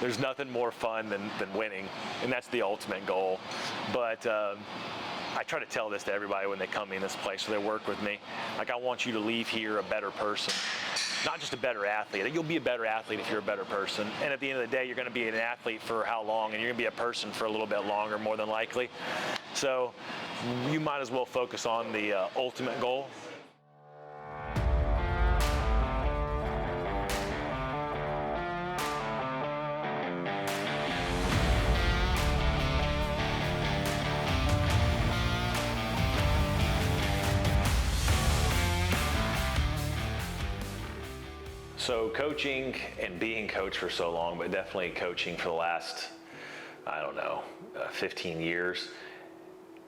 There's nothing more fun than winning, and that's the ultimate goal. But I try to tell this to everybody when they come in this place, so they work with me. Like, I want you to leave here a better person, not just a better athlete. You'll be a better athlete if you're a better person. And at the end of the day, you're going to be an athlete for how long? And you're going to be a person for a little bit longer, more than likely. So you might as well focus on the ultimate goal. So coaching and being coached for so long, but definitely coaching for the last, 15 years,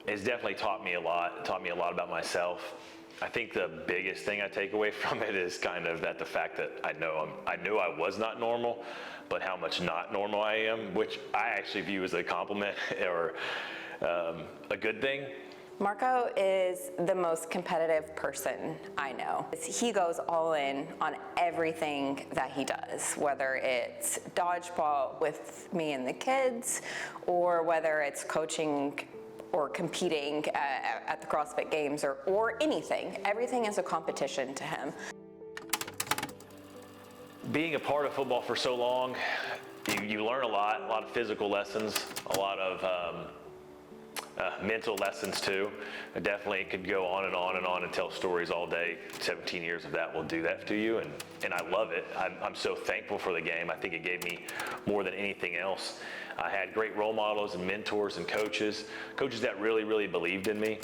has definitely taught me a lot about myself. I think the biggest thing I take away from it is kind of that the fact that I knew I was not normal, but how much not normal I am, which I actually view as a compliment or a good thing. Marco is the most competitive person I know. He goes all in on everything that he does, whether it's dodgeball with me and the kids, or whether it's coaching or competing at the CrossFit Games, or anything. Everything is a competition to him. Being a part of football for so long, you learn a lot of physical lessons, a lot of mental lessons too. I definitely could go on and on and on and tell stories all day. 17 years of that will do that to you, and I love it. I'm so thankful for the game. I think it gave me more than anything else. I had great role models and mentors and coaches that really believed in me,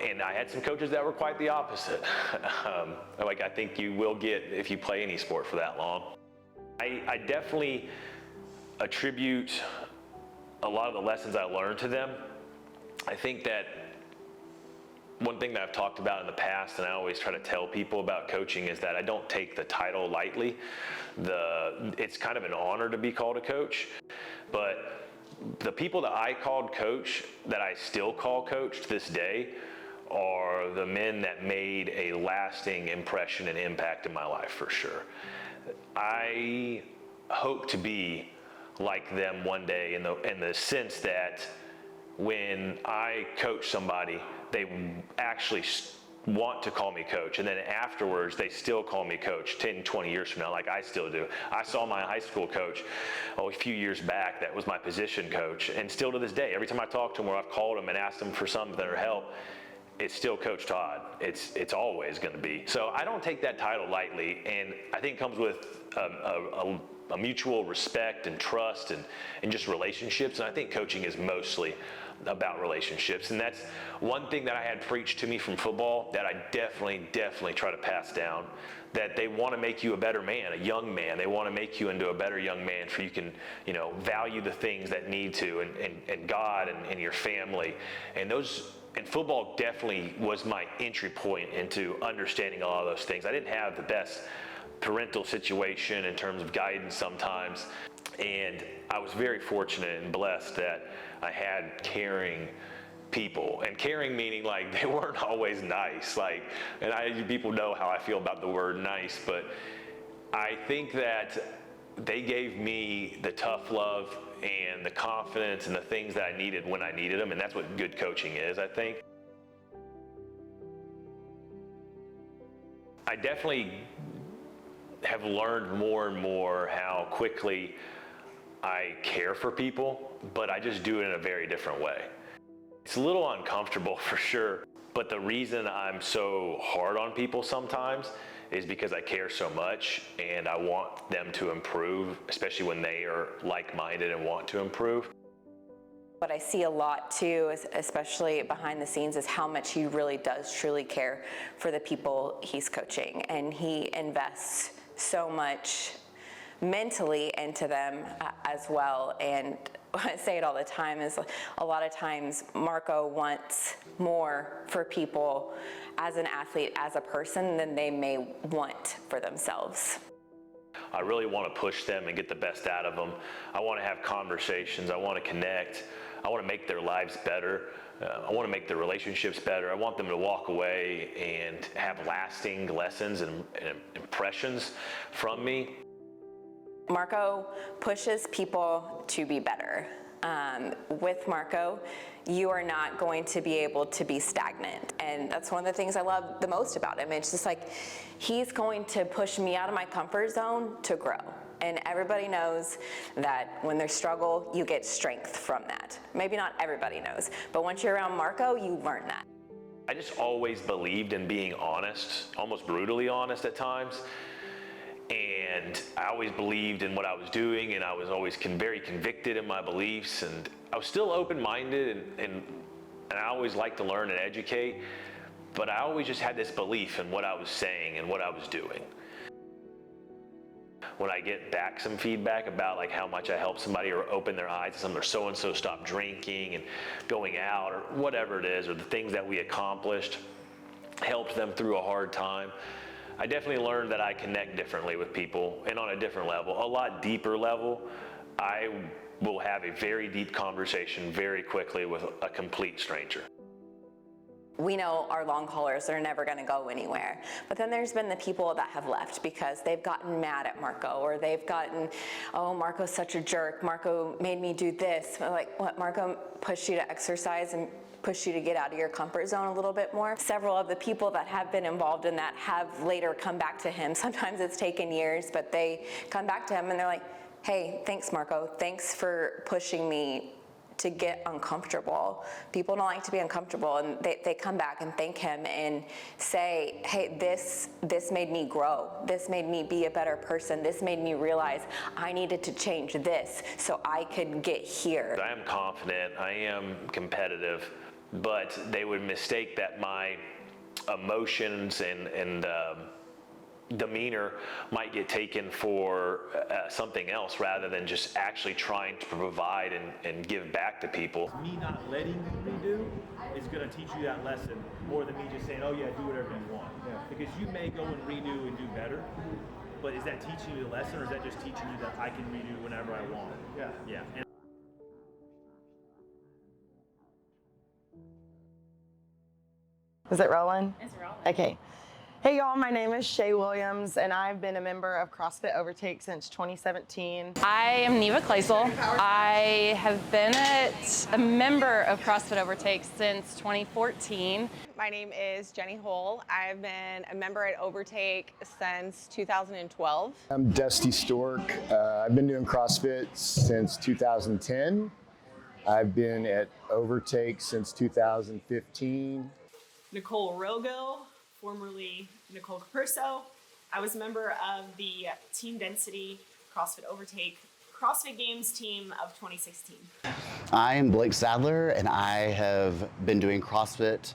and I had some coaches that were quite the opposite. Like I think you will get if you play any sport for that long. I definitely attribute a lot of the lessons I learned to them. I think that one thing that I've talked about in the past, and I always try to tell people about coaching, is that I don't take the title lightly. It's kind of an honor to be called a coach, but the people that I called coach, that I still call coach to this day, are the men that made a lasting impression and impact in my life for sure. I hope to be like them one day in the sense that when I coach somebody, they actually want to call me coach, and then afterwards they still call me coach 10, 20 years from now, like I still do. I saw my high school coach a few years back that was my position coach, and still to this day, every time I talk to him or I've called him and asked him for something or help, it's still Coach Todd. It's always going to be. So I don't take that title lightly, and I think it comes with a mutual respect and trust and just relationships. And I think coaching is mostly about relationships. And that's one thing that I had preached to me from football that I definitely try to pass down, that they want to make you a better man, a young man. They want to make you into a better young man so you can, value the things that need to, and God and your family. And football definitely was my entry point into understanding a lot of those things. I didn't have the best parental situation in terms of guidance sometimes, and I was very fortunate and blessed that I had caring people, and caring meaning like they weren't always nice, people know how I feel about the word nice, but I think that they gave me the tough love and the confidence and the things that I needed when I needed them, and that's what good coaching is, I think. I definitely have learned more and more how quickly I care for people, but I just do it in a very different way. It's a little uncomfortable for sure, but the reason I'm so hard on people sometimes is because I care so much and I want them to improve, especially when they are like-minded and want to improve. What I see a lot too, especially behind the scenes, is how much he really does truly care for the people he's coaching, and he invests so much mentally into them as well. And I say it all the time, is a lot of times Marco wants more for people as an athlete, as a person, than they may want for themselves. I really want to push them and get the best out of them. I want to have conversations. I want to connect. I want to make their lives better. I want to make their relationships better. I want them to walk away and have lasting lessons and impressions from me. Marco pushes people to be better. With Marco, you are not going to be able to be stagnant. And that's one of the things I love the most about him. It's just like, he's going to push me out of my comfort zone to grow. And everybody knows that when there's struggle, you get strength from that. Maybe not everybody knows, but once you're around Marco, you learn that. I just always believed in being honest, almost brutally honest at times. And I always believed in what I was doing, and I was always very convicted in my beliefs, and I was still open-minded, and I always liked to learn and educate, but I always just had this belief in what I was saying and what I was doing. When I get back some feedback about like how much I help somebody or open their eyes to something, or so-and-so stopped drinking and going out, or whatever it is, or the things that we accomplished, helped them through a hard time, I definitely learned that I connect differently with people, and on a different level, a lot deeper level. I will have a very deep conversation very quickly with a complete stranger. We know our long haulers are never going to go anywhere. But then there's been the people that have left because they've gotten mad at Marco, or they've gotten, oh, Marco's such a jerk. Marco made me do this. Like, what, Marco pushed you to exercise and push you to get out of your comfort zone a little bit more. Several of the people that have been involved in that have later come back to him. Sometimes it's taken years, but they come back to him and they're like, hey, thanks, Marco. Thanks for pushing me to get uncomfortable. People don't like to be uncomfortable, and they come back and thank him and say, hey, this made me grow. This made me be a better person. This made me realize I needed to change this so I could get here. I am confident, I am competitive, but they would mistake that my emotions and demeanor might get taken for something else rather than just actually trying to provide and give back to people. Me not letting you redo is going to teach you that lesson more than me just saying, oh yeah, do whatever you want. Yeah. Because you may go and redo and do better, but is that teaching you the lesson, or is that just teaching you that I can redo whenever I want? Yeah. Yeah. And is it rolling? It's rolling. Okay. Hey y'all, my name is Shay Williams, and I've been a member of CrossFit Overtake since 2017. I am Neva Kloesel. I have been a member of CrossFit Overtake since 2014. My name is Jenny Hull. I've been a member at Overtake since 2012. I'm Dusty Storck. I've been doing CrossFit since 2010. I've been at Overtake since 2015. Nicole Rogo, formerly Nicole Caperso. I was a member of the Team Density CrossFit Overtake CrossFit Games team of 2016. I'm Blake Sadler, and I have been doing CrossFit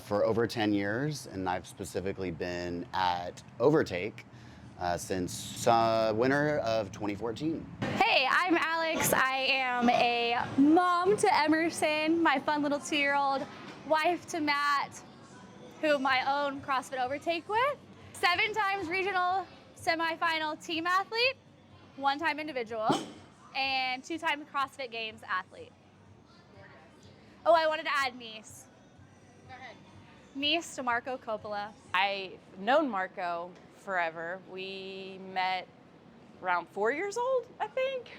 for over 10 years, and I've specifically been at Overtake since winter of 2014. Hey, I'm Alex. I am a mom to Emerson, my fun little 2-year-old, wife to Matt, whom I own CrossFit Overtake with, 7 times regional semifinal team athlete, 1-time individual, and 2-time CrossFit Games athlete. Oh, I wanted to add niece. Go ahead. Niece to Marco Coppola. I've known Marco forever. We met around 4 years old, I think,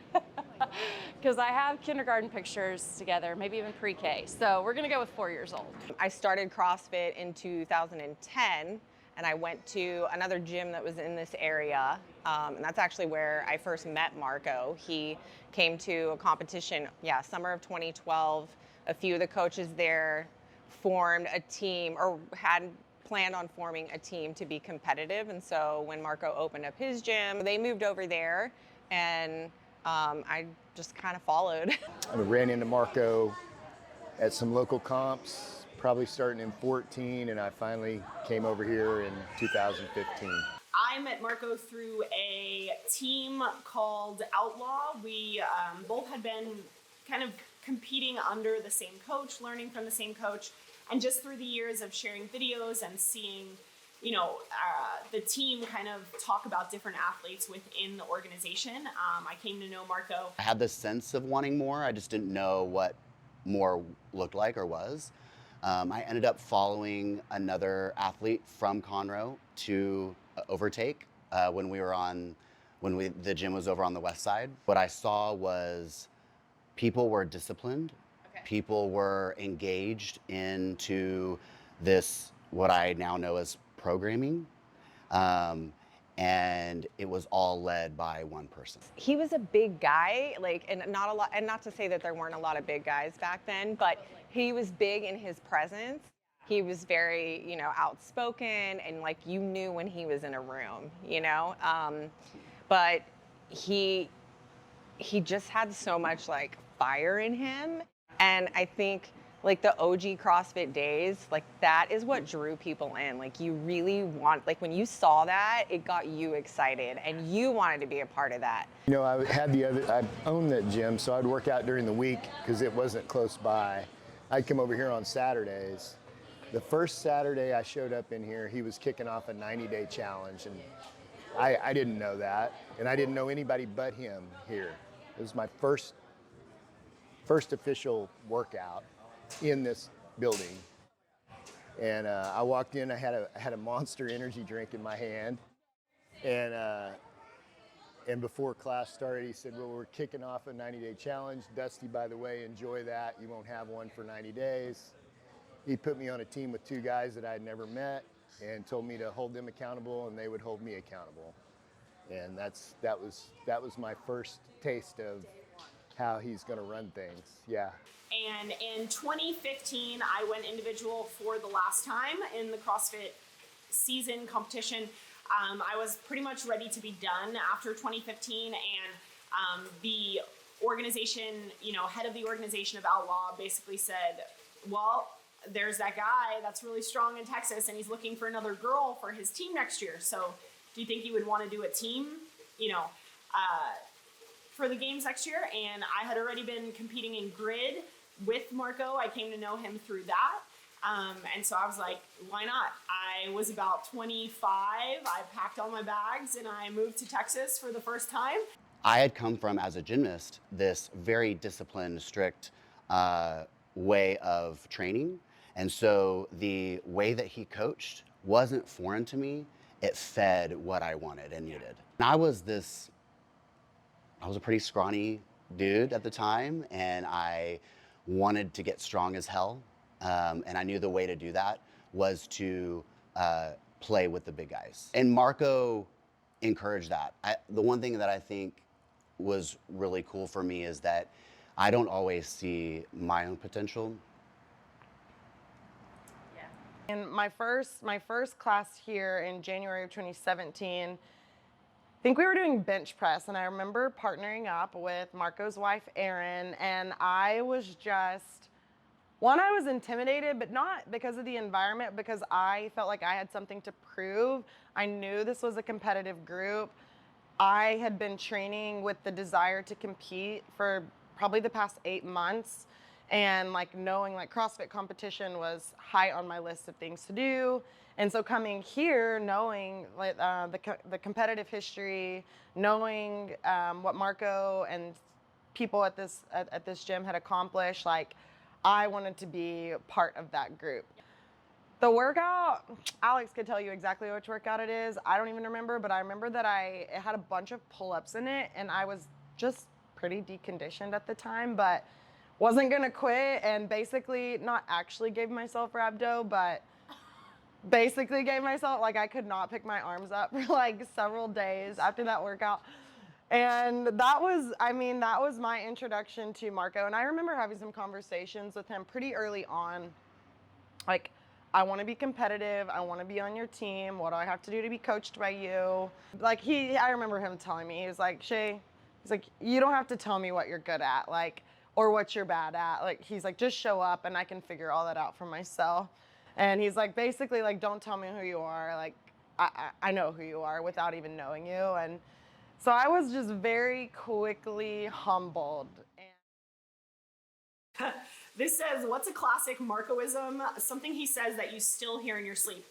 because I have kindergarten pictures together, maybe even pre-K. So we're gonna go with 4 years old. I started CrossFit in 2010, and I went to another gym that was in this area, and that's actually where I first met Marco. He came to a competition, summer of 2012. A few of the coaches there formed a team, or had planned on forming a team to be competitive, and so when Marco opened up his gym, they moved over there, and I just kind of followed. I ran into Marco at some local comps, probably starting in 14, and I finally came over here in 2015. I met Marco through a team called Outlaw. We both had been kind of competing under the same coach, learning from the same coach, and just through the years of sharing videos and seeing, the team kind of talk about different athletes within the organization, I came to know Marco. I had this sense of wanting more. I just didn't know what more looked like or was. I ended up following another athlete from Conroe to Overtake when we were on when the gym was over on the west side. What I saw was people were disciplined. Okay. People were engaged into this, what I now know as programming. And it was all led by one person. He was a big guy, like, and not to say that there weren't a lot of big guys back then, but he was big in his presence. He was very, you know, outspoken, and like you knew when he was in a room, you know. But he just had so much like fire in him, and I think like the OG CrossFit days, like that is what drew people in. Like you really want, like when you saw that, it got you excited and you wanted to be a part of that. You know, I owned that gym, so I'd work out during the week because it wasn't close by. I'd come over here on Saturdays. The first Saturday I showed up in here, he was kicking off a 90-day challenge, and I didn't know that, and I didn't know anybody but him here. It was my first official workout in this building, and I walked in. I had a Monster energy drink in my hand, and before class started, he said, "Well, we're kicking off a 90-day challenge. Dusty, by the way, enjoy that. You won't have one for 90 days." He put me on a team with two guys that I'd never met, and told me to hold them accountable, and they would hold me accountable. And that was my first taste of how he's going to run things. Yeah. And in 2015, I went individual for the last time in the CrossFit season competition. I was pretty much ready to be done after 2015, and the organization, you know, head of the organization of Outlaw basically said, well, there's that guy that's really strong in Texas, and he's looking for another girl for his team next year. So do you think you would want to do a team, you know, for the games next year? And I had already been competing in grid with Marco. I came to know him through that. And so I was like, why not? I was about 25. I packed all my bags and I moved to Texas for the first time. I had come from, as a gymnast, this very disciplined, strict way of training. And so the way that he coached wasn't foreign to me. It fed what I wanted and needed. And I was a pretty scrawny dude at the time, and I wanted to get strong as hell. And I knew the way to do that was to play with the big guys. And Marco encouraged that. The one thing that I think was really cool for me is that I don't always see my own potential. In my first class here in January of 2017, I think we were doing bench press, and I remember partnering up with Marco's wife, Erin, and I was just, I was intimidated, but not because of the environment, because I felt like I had something to prove. I knew this was a competitive group. I had been training with the desire to compete for probably the past 8 months, and like knowing like CrossFit competition was high on my list of things to do. And so coming here, knowing like the competitive history, knowing what Marco and people at this gym had accomplished, like I wanted to be part of that group. The workout, Alex could tell you exactly which workout it is. I don't even remember, but I remember that it had a bunch of pull-ups in it, and I was just pretty deconditioned at the time, but wasn't gonna quit, and basically not actually gave myself rhabdo, but basically gave myself, like I could not pick my arms up for like several days after that workout. And that was my introduction to Marco. And I remember having some conversations with him pretty early on. Like, I want to be competitive. I want to be on your team. What do I have to do to be coached by you? Like I remember him telling me, he was like, Shay, he's like, you don't have to tell me what you're good at, like, or what you're bad at. Like, he's like, just show up and I can figure all that out for myself. And he's like, basically, like, don't tell me who you are. Like, I know who you are without even knowing you. And so I was just very quickly humbled. This says, what's a classic Marcoism? Something he says that you still hear in your sleep.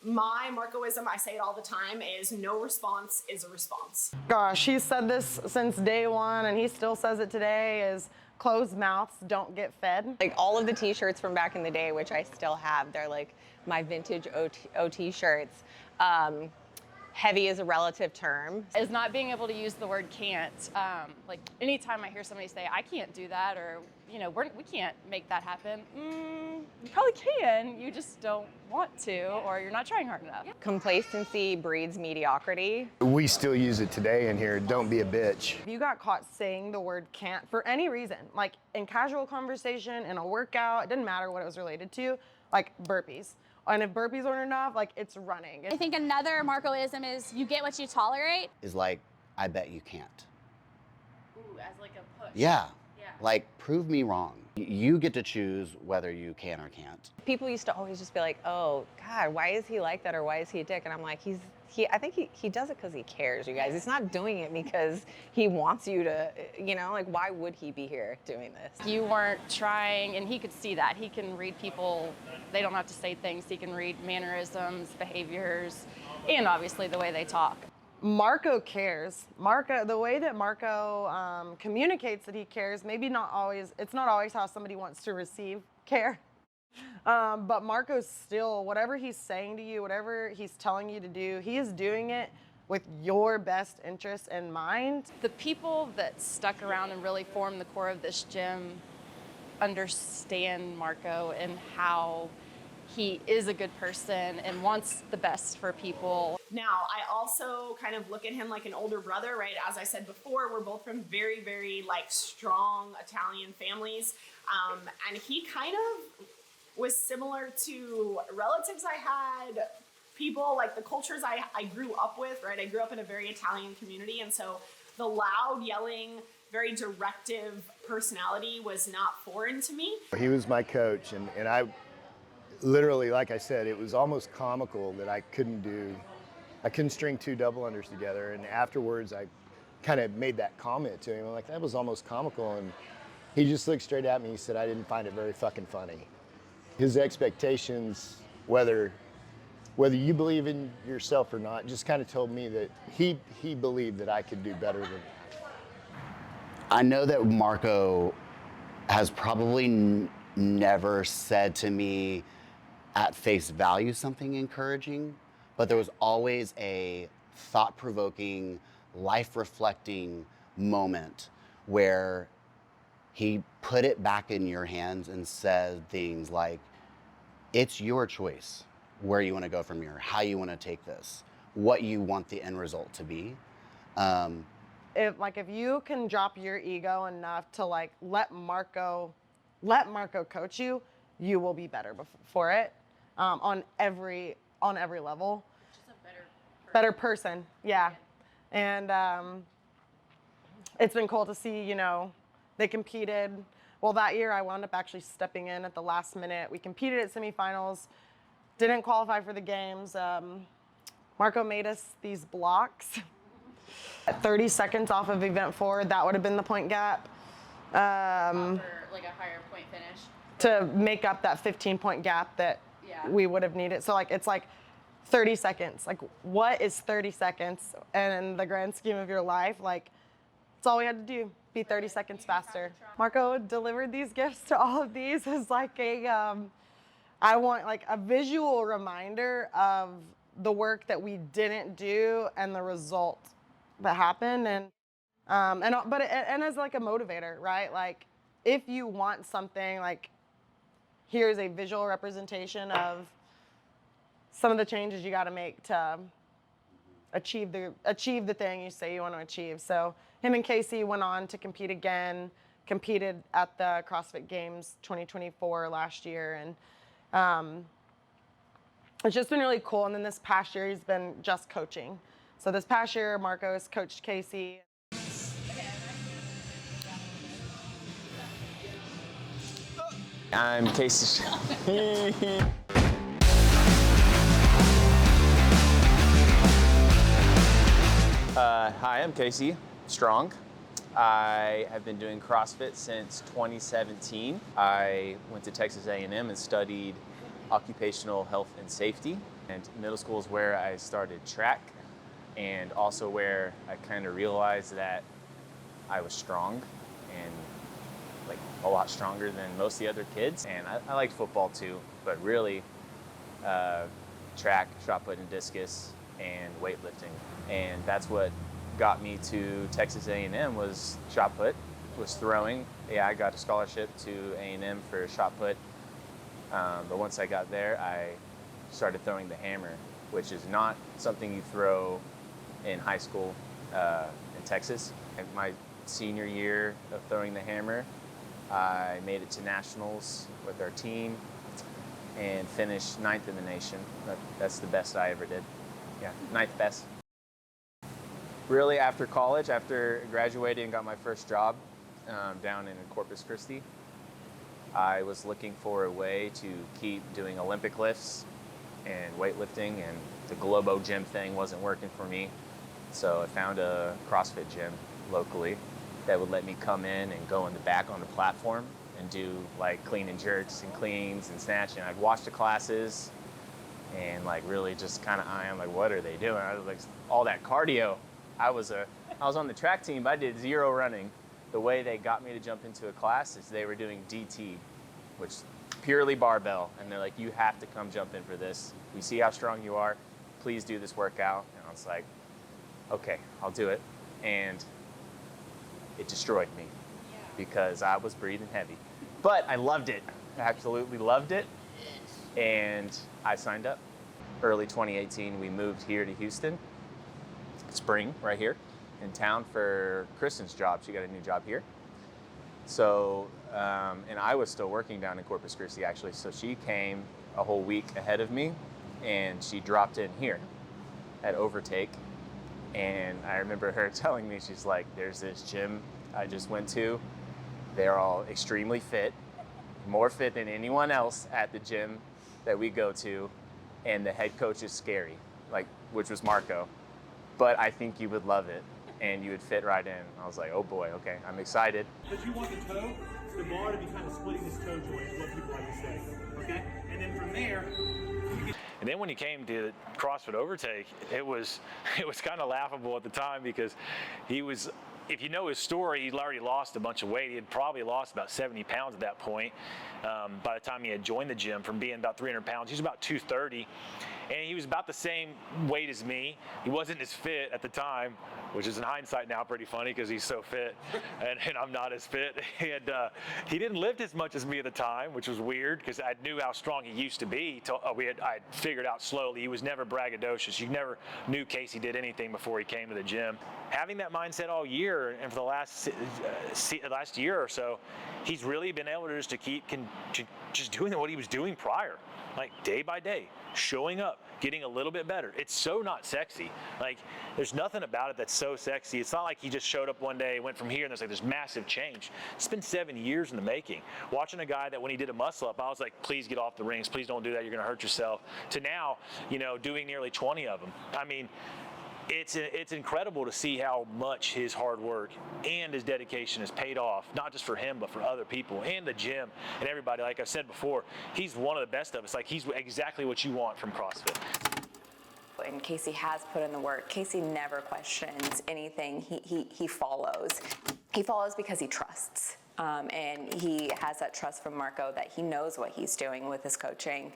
My Marcoism, I say it all the time, is no response is a response. Gosh, he's said this since day one, and he still says it today, is closed mouths don't get fed. Like all of the t-shirts from back in the day, which I still have, they're like my vintage OT shirts. heavy is a relative term. Is not being able to use the word can't. Like anytime I hear somebody say, I can't do that, or we can't make that happen. You probably can, you just don't want to, or you're not trying hard enough. Complacency breeds mediocrity. We still use it today in here. Don't be a bitch. If you got caught saying the word can't for any reason, like in casual conversation, in a workout, it didn't matter what it was related to, like burpees. And if burpees aren't enough, like it's running. I think another Marcoism is you get what you tolerate. Is like, I bet you can't. Ooh, as like a push. Yeah. Yeah. Like, prove me wrong. You get to choose whether you can or can't. People used to always just be like, oh God, why is he like that, or why is he a dick? And I'm like, I think he does it because he cares, you guys. He's not doing it because he wants you to, like, why would he be here doing this? You weren't trying, and he could see that. He can read people. They don't have to say things. He can read mannerisms, behaviors, and obviously the way they talk. Marco cares. The way that Marco communicates that he cares, maybe not always, it's not always how somebody wants to receive care. But Marco's still, whatever he's saying to you, whatever he's telling you to do, he is doing it with your best interest in mind. The people that stuck around and really formed the core of this gym understand Marco and how he is a good person and wants the best for people. Now, I also kind of look at him like an older brother, right? As I said before, we're both from very, very like strong Italian families. And he kind of was similar to relatives I had, people like the cultures I grew up with, right? I grew up in a very Italian community. And so the loud, yelling, very directive personality was not foreign to me. He was my coach, and I literally, like I said, it was almost comical that I couldn't string two double unders together. And afterwards, I kind of made that comment to him. I'm like, that was almost comical. And he just looked straight at me. He said, I didn't find it very fucking funny. His expectations, whether you believe in yourself or not, just kind of told me that he believed that I could do better than that. I know that Marco has probably never said to me at face value something encouraging, but there was always a thought-provoking, life-reflecting moment where he put it back in your hands and said things like, it's your choice where you want to go from here, how you want to take this, what you want the end result to be. If you can drop your ego enough to like let Marco coach you, you will be better for it on every level. Just a better person, yeah. And it's been cool to see, they competed. Well, that year I wound up actually stepping in at the last minute. We competed at semifinals, didn't qualify for the games. Marco made us these blocks. At 30 seconds off of event 4, that would have been the point gap. For like a higher point finish. To make up that 15-point gap that we would have needed. So like it's like 30 seconds. Like what is 30 seconds? And in the grand scheme of your life, like it's all we had to do, be 30 seconds faster. Marco delivered these gifts to all of these as like I want like a visual reminder of the work that we didn't do and the result that happened. And as like a motivator, right? Like if you want something, like here's a visual representation of some of the changes you got to make to achieve the thing you say you want to achieve. So him and Casey went on to compete again, competed at the CrossFit Games 2024 last year. And it's just been really cool. And then this past year, he's been just coaching. So this past year, Marco has coached Casey. I'm Casey. Hi, I'm Casey Strong. I have been doing CrossFit since 2017. I went to Texas A&M and studied occupational health and safety. And middle school is where I started track, and also where I kind of realized that I was strong and like a lot stronger than most of the other kids. And I liked football too, but really track, shot put, and discus and weightlifting. And that's what got me to Texas A&M was shot put, was throwing. Yeah, I got a scholarship to A&M for shot put. But once I got there, I started throwing the hammer, which is not something you throw in high school in Texas. In my senior year of throwing the hammer, I made it to nationals with our team and finished 9th in the nation. That's the best I ever did. Yeah, 9th best. Really, after college, after graduating and got my first job down in Corpus Christi, I was looking for a way to keep doing Olympic lifts and weightlifting, and the Globo gym thing wasn't working for me. So I found a CrossFit gym locally that would let me come in and go in the back on the platform and do like clean and jerks and cleans and snatching. I'd watch the classes and like really just kind of eye them, like, what are they doing? I was like, all that cardio. I was on the track team, but I did 0 running. The way they got me to jump into a class is they were doing DT, which is purely barbell. And they're like, you have to come jump in for this. We see how strong you are. Please do this workout. And I was like, okay, I'll do it. And it destroyed me because I was breathing heavy. But I loved it. I absolutely loved it. And I signed up. Early 2018, we moved here to Houston. Spring, right here in town for Kristen's job. She got a new job here. So, and I was still working down in Corpus Christi actually. So she came a whole week ahead of me and she dropped in here at Overtake. And I remember her telling me, she's like, there's this gym I just went to. They're all extremely fit, more fit than anyone else at the gym that we go to. And the head coach is scary, like, which was Marco. But I think you would love it and you would fit right in. I was like, oh boy, okay, I'm excited. But you want the bar to be kind of splitting this toe joint is what people like to say, okay? And then from there, And then when he came to CrossFit Overtake, it was kind of laughable at the time because he was, if you know his story, he'd already lost a bunch of weight. He had probably lost about 70 pounds at that point. By the time he had joined the gym, from being about 300 pounds, he was about 230. And he was about the same weight as me. He wasn't as fit at the time, which is in hindsight now pretty funny because he's so fit and I'm not as fit. He didn't lift as much as me at the time, which was weird because I knew how strong he used to be. I figured out slowly he was never braggadocious. You never knew Casey did anything before he came to the gym. Having that mindset all year and for the last year or so, he's really been able to keep just doing what he was doing prior, like day by day, showing up, getting a little bit better. It's so not sexy. Like, there's nothing about it that's so sexy. It's not like he just showed up one day, went from here, and there's like this massive change. It's been 7 years in the making. Watching a guy that when he did a muscle up, I was like, please get off the rings. Please don't do that. You're going to hurt yourself. To now, doing nearly 20 of them. I mean, it's incredible to see how much his hard work and his dedication has paid off, not just for him, but for other people and the gym and everybody. Like I said before, he's one of the best of us. Like, he's exactly what you want from CrossFit. And Casey has put in the work. Casey never questions anything. He follows. He follows because he trusts. And he has that trust from Marco that he knows what he's doing with his coaching.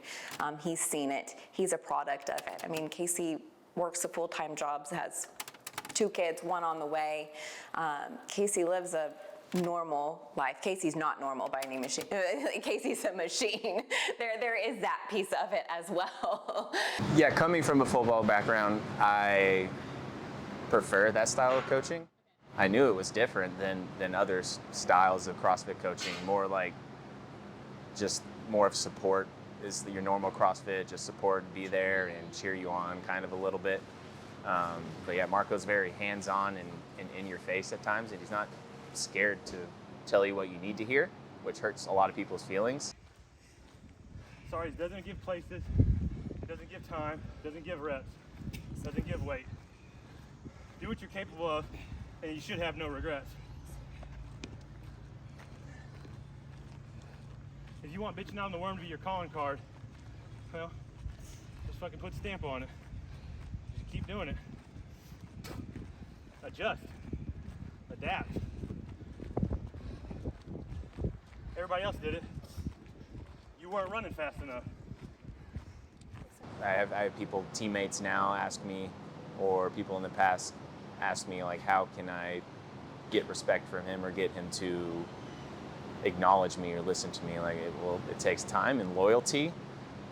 He's seen it. He's a product of it. I mean, Casey works a full-time job, has 2 kids, 1 on the way. Casey lives a normal life. Casey's not normal by any machine. Casey's a machine. There is that piece of it as well. Yeah, coming from a football background, I prefer that style of coaching. I knew it was different than other styles of CrossFit coaching, more like just more of support. Is your normal CrossFit, just support and be there and cheer you on kind of a little bit. But yeah, Marco's very hands-on and in your face at times, and he's not scared to tell you what you need to hear, which hurts a lot of people's feelings. sorry, it doesn't give places, it doesn't give time, it doesn't give reps, it doesn't give weight. Do what you're capable of, and you should have no regrets. If you want bitching out on the worm to be your calling card, well, just fucking put a stamp on it. Just keep doing it. Adjust. Adapt. Everybody else did it. You weren't running fast enough. I have people, teammates now ask me, or people in the past ask me, like, how can I get respect from him or get him to acknowledge me or listen to me? Like, it takes time and loyalty,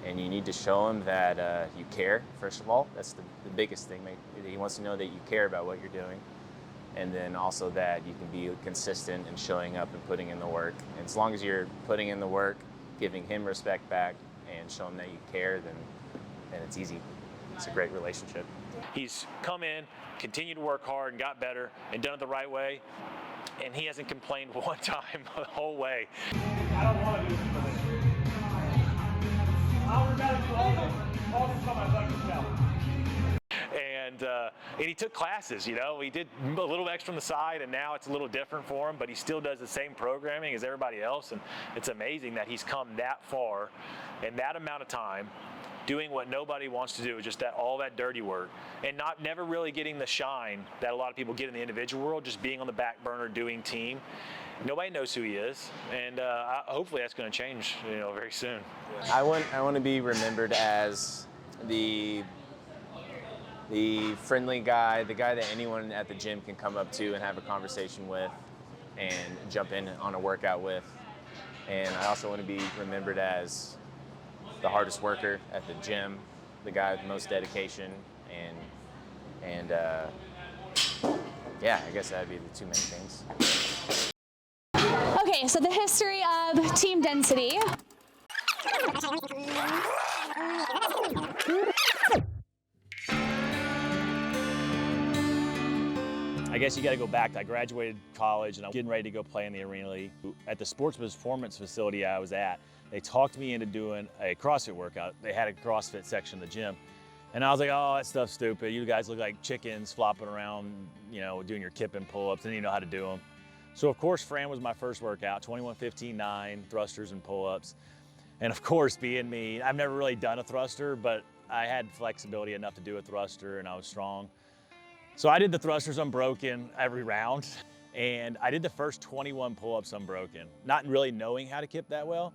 and you need to show him that you care, first of all. That's the biggest thing. He wants to know that you care about what you're doing. And then also that you can be consistent and showing up and putting in the work. And as long as you're putting in the work, giving him respect back, and showing that you care, then it's easy. It's a great relationship. He's come in, continued to work hard, and got better, and done it the right way. And he hasn't complained one time the whole way. I don't want to do this for this. I'll remember to do all this time I'd like to tell. And he took classes, you know. He did a little extra on the side, and now it's a little different for him, but he still does the same programming as everybody else. And it's amazing that he's come that far in that amount of time, doing what nobody wants to do, just all that dirty work, and never really getting the shine that a lot of people get in the individual world, just being on the back burner doing team. Nobody knows who he is, and hopefully that's going to change, you know, very soon. I want to be remembered as the friendly guy, the guy that anyone at the gym can come up to and have a conversation with and jump in on a workout with. And I also want to be remembered as the hardest worker at the gym, the guy with the most dedication, and yeah, I guess that'd be the two main things. Okay, so the history of team density. I guess you got to go back. I graduated college and I'm getting ready to go play in the Arena League. At the sports performance facility I was at, they talked me into doing a CrossFit workout. They had a CrossFit section of the gym. And I was like, oh, that stuff's stupid. You guys look like chickens flopping around, you know, doing your kip and pull-ups, and you know how to do them. So of course, Fran was my first workout, 21-15-9, thrusters and pull-ups. And of course, being me, I've never really done a thruster, but I had flexibility enough to do a thruster and I was strong. So I did the thrusters unbroken every round, and I did the first 21 pull-ups unbroken, not really knowing how to kip that well,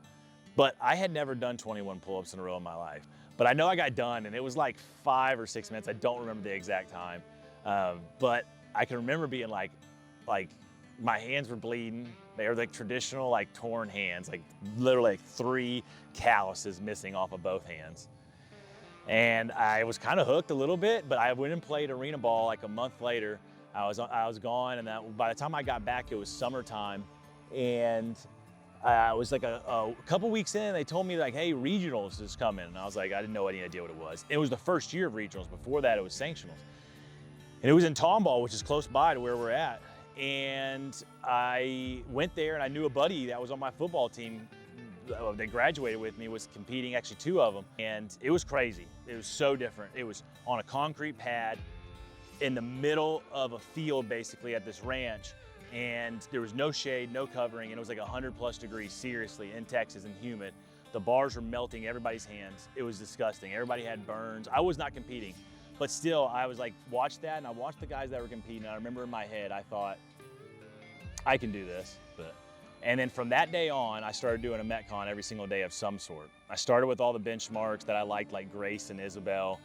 but I had never done 21 pull-ups in a row in my life. But I know I got done, and it was like 5 or 6 minutes. I don't remember the exact time, but I can remember being like my hands were bleeding. They were like traditional, like torn hands, like literally like 3 calluses missing off of both hands. And I was kind of hooked a little bit, but I went and played arena ball like a month later. I was gone, and by the time I got back, it was summertime, and I was like a couple weeks in. They told me like, "Hey, regionals is coming," and I was like, I didn't know any idea what it was. It was the first year of regionals. Before that, it was sanctionals, and it was in Tomball, which is close by to where we're at. And I went there, and I knew a buddy that was on my football team. They graduated with me, was competing, actually 2 of them, and it was crazy. It was so different. It was on a concrete pad in the middle of a field, basically, at this ranch, and there was no shade, no covering, and it was like 100+ degrees, seriously, in Texas and humid. The bars were melting everybody's hands. It was disgusting. Everybody had burns. I was not competing, but still, I was like, watched that, and I watched the guys that were competing, and I remember in my head, I thought, I can do this. And then from that day on, I started doing a Metcon every single day of some sort. I started with all the benchmarks that I liked, like Grace and Isabel,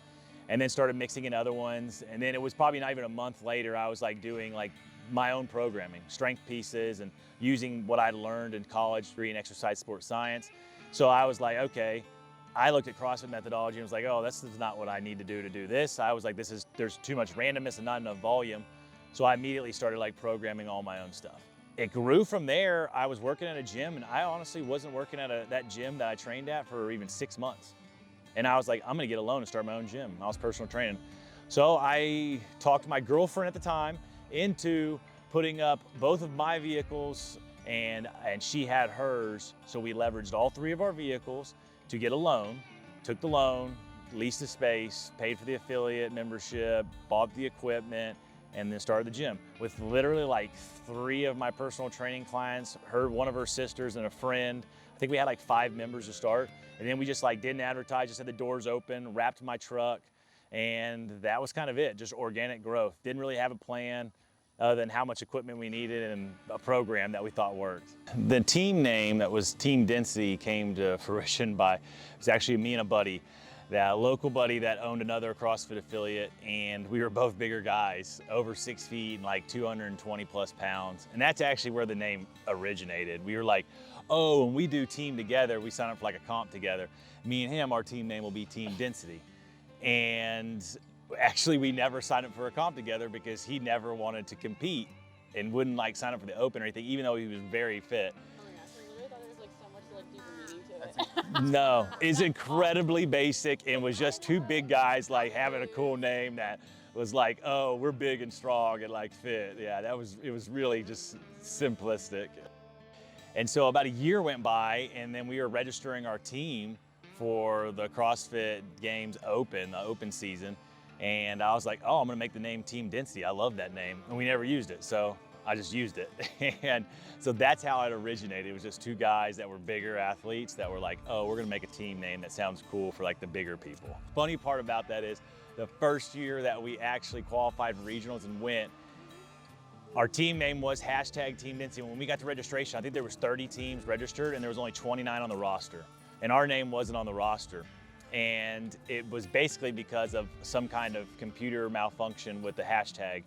and then started mixing in other ones. And then it was probably not even a month later, I was like doing like my own programming, strength pieces, and using what I learned in college degree in exercise sports science. So I was like, okay, I looked at CrossFit methodology and was like, oh, this is not what I need to do this. I was like, there's too much randomness and not enough volume. So I immediately started like programming all my own stuff. It grew from there. I was working at a gym, and I honestly wasn't working at that gym that I trained at for even 6 months. And I was like, I'm gonna get a loan and start my own gym. I was personal training. So I talked my girlfriend at the time into putting up both of my vehicles, and she had hers. So we leveraged all 3 of our vehicles to get a loan, took the loan, leased the space, paid for the affiliate membership, bought the equipment, and then started the gym with literally like 3 of my personal training clients, one of her sisters, and a friend. I think we had like 5 members to start. And then we just like didn't advertise, just had the doors open, wrapped my truck, and that was kind of it, just organic growth. Didn't really have a plan other than how much equipment we needed and a program that we thought worked. The team name that was Team Density came to fruition by, it was actually me and a buddy. that local buddy that owned another CrossFit affiliate, and we were both bigger guys, over 6 feet and like 220 plus pounds. And that's actually where the name originated. We were like, oh, when we do team together, we sign up for like a comp together. Me and him, our team name will be Team Density. And actually we never signed up for a comp together because he never wanted to compete and wouldn't like sign up for the open or anything, even though he was very fit. No, it's incredibly basic and was just two big guys like having a cool name that was like, oh, we're big and strong and like fit. Yeah, it was really just simplistic. And so about a year went by, and then we were registering our team for the CrossFit Games Open, the open season. And I was like, oh, I'm gonna make the name Team Density. I love that name. And we never used it, so I just used it. And so that's how it originated. It was just two guys that were bigger athletes that were like, oh, we're gonna make a team name that sounds cool for like the bigger people. Funny part about that is the first year that we actually qualified for regionals and went, our team name was #Team Density. When we got to registration, I think there was 30 teams registered and there was only 29 on the roster. And our name wasn't on the roster. And it was basically because of some kind of computer malfunction with the hashtag.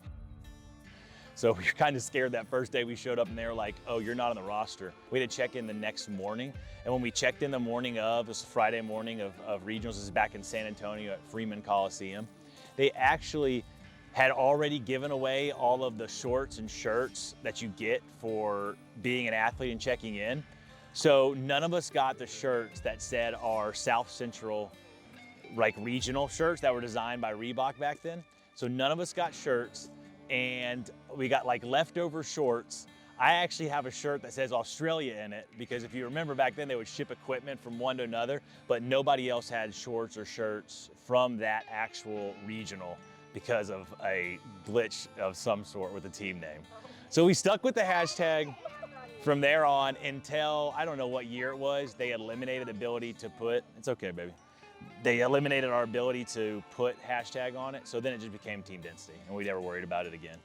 So we were kind of scared that first day we showed up and they were like, oh, you're not on the roster. We had to check in the next morning. And when we checked in the morning of, it was Friday morning of regionals, this is back in San Antonio at Freeman Coliseum, they actually had already given away all of the shorts and shirts that you get for being an athlete and checking in. So none of us got the shirts that said our South Central like regional shirts that were designed by Reebok back then. So none of us got shirts, and we got like leftover shorts. I actually have a shirt that says Australia in it because if you remember back then they would ship equipment from one to another, but nobody else had shorts or shirts from that actual regional because of a glitch of some sort with the team name. So we stuck with the hashtag from there on until, I don't know what year it was, they eliminated the ability to put, it's okay, baby. They eliminated our ability to put hashtag on it, so then it just became Team Density, and we never worried about it again.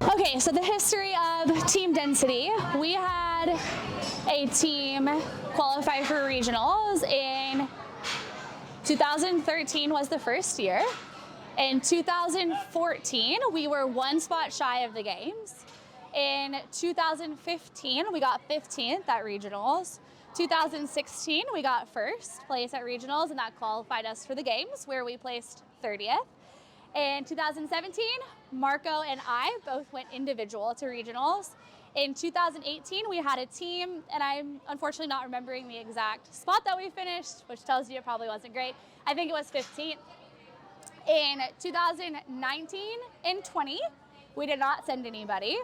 Okay, so the history of Team Density. We had a team qualify for regionals in 2013 was the first year. In 2014, we were one spot shy of the games. In 2015, we got 15th at regionals. 2016, we got first place at regionals, and that qualified us for the games, where we placed 30th. In 2017, Marco and I both went individual to regionals. In 2018, we had a team, and I'm unfortunately not remembering the exact spot that we finished, which tells you it probably wasn't great. I think it was 15th. In 2019 and 20, we did not send anybody.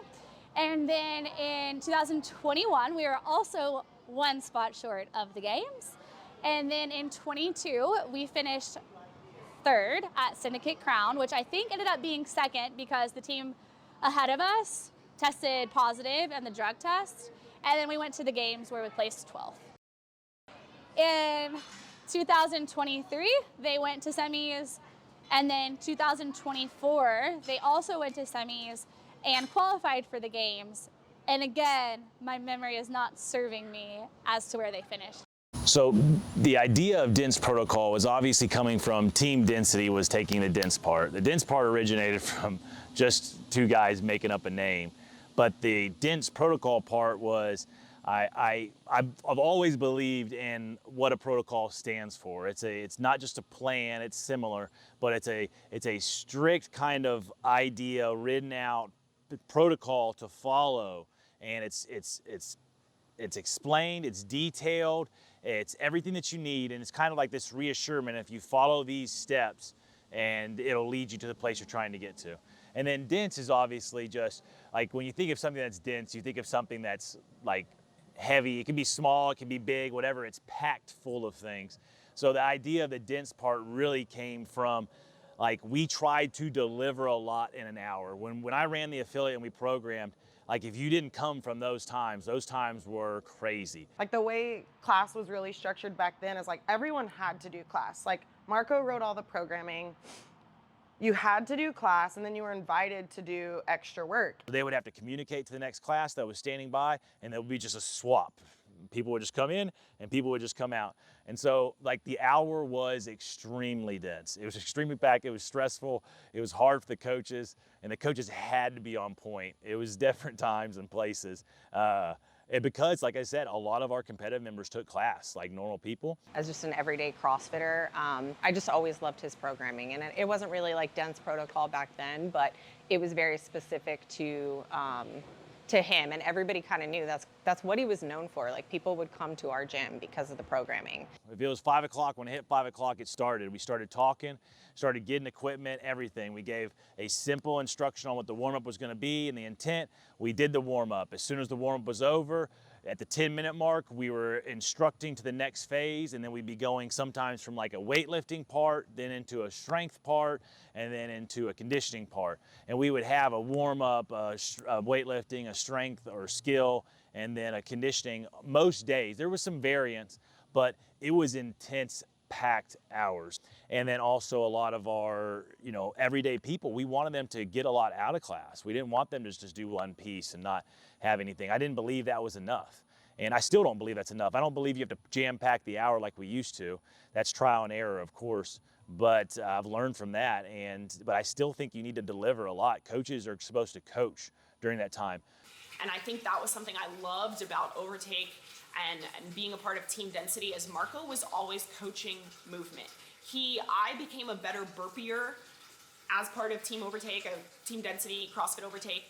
And then in 2021, we were also one spot short of the games. And then in 22, we finished third at Syndicate Crown, which I think ended up being second because the team ahead of us tested positive in the drug test. And then we went to the games where we placed 12th. In 2023, they went to semis. And then 2024, they also went to semis and qualified for the games. And again, my memory is not serving me as to where they finished. So the idea of dense protocol was obviously coming from Team Density was taking the dense part. The dense part originated from just two guys making up a name. But the dense protocol part was, I've always believed in what a protocol stands for. It's not just a plan, it's similar, but it's a strict kind of idea written out protocol to follow. And it's explained, it's detailed, it's everything that you need, and it's kind of like this reassurance if you follow these steps, and it'll lead you to the place you're trying to get to. And then dense is obviously just like when you think of something that's dense, you think of something that's like heavy. It can be small, it can be big, whatever. It's packed full of things. So the idea of the dense part really came from like we tried to deliver a lot in an hour. When I ran the affiliate and we programmed, like if you didn't come from those times were crazy. Like the way class was really structured back then is like everyone had to do class. Like Marco wrote all the programming. You had to do class, and then you were invited to do extra work. They would have to communicate to the next class that was standing by, and there would be just a swap. People would just come in and people would just come out. And so like the hour was extremely dense. It was extremely packed. It was stressful. It was hard for the coaches, and the coaches had to be on point. It was different times and places. And because, like I said, a lot of our competitive members took class like normal people. As just an everyday CrossFitter, I just always loved his programming, and it wasn't really like dense protocol back then, but it was very specific to him, and everybody kind of knew that's what he was known for. Like, people would come to our gym because of the programming. If it was 5 o'clock, when it hit 5 o'clock, it started. We started talking, started getting equipment, everything. We gave a simple instruction on what the warm-up was going to be and the intent. We did the warm-up. As soon as the warm-up was over, at the 10-minute mark, we were instructing to the next phase, and then we'd be going sometimes from like a weightlifting part, then into a strength part, and then into a conditioning part. And we would have a warm-up, a weightlifting, a strength or skill, and then a conditioning most days. There was some variance, but it was intense, packed hours. And then also a lot of our, everyday people, we wanted them to get a lot out of class. We didn't want them to just do one piece and not have anything. I didn't believe that was enough. And I still don't believe that's enough. I don't believe you have to jam pack the hour like we used to. That's trial and error, of course. But I've learned from that. But I still think you need to deliver a lot. Coaches are supposed to coach during that time. And I think that was something I loved about Overtake and being a part of Team Density, as Marco was always coaching movement. I became a better burpier as part of Team Overtake, Team Density, CrossFit Overtake,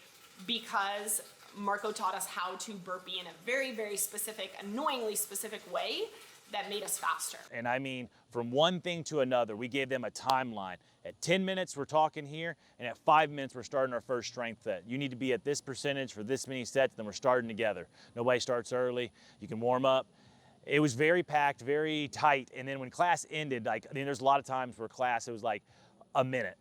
because Marco taught us how to burpee in a very, very specific, annoyingly specific way that made us faster. And I mean, from one thing to another, we gave them a timeline. At 10 minutes, we're talking here, and at 5 minutes, we're starting our first strength set. You need to be at this percentage for this many sets, then we're starting together. Nobody starts early. You can warm up. It was very packed, very tight, and then when class ended, there's a lot of times where class, it was like a minute.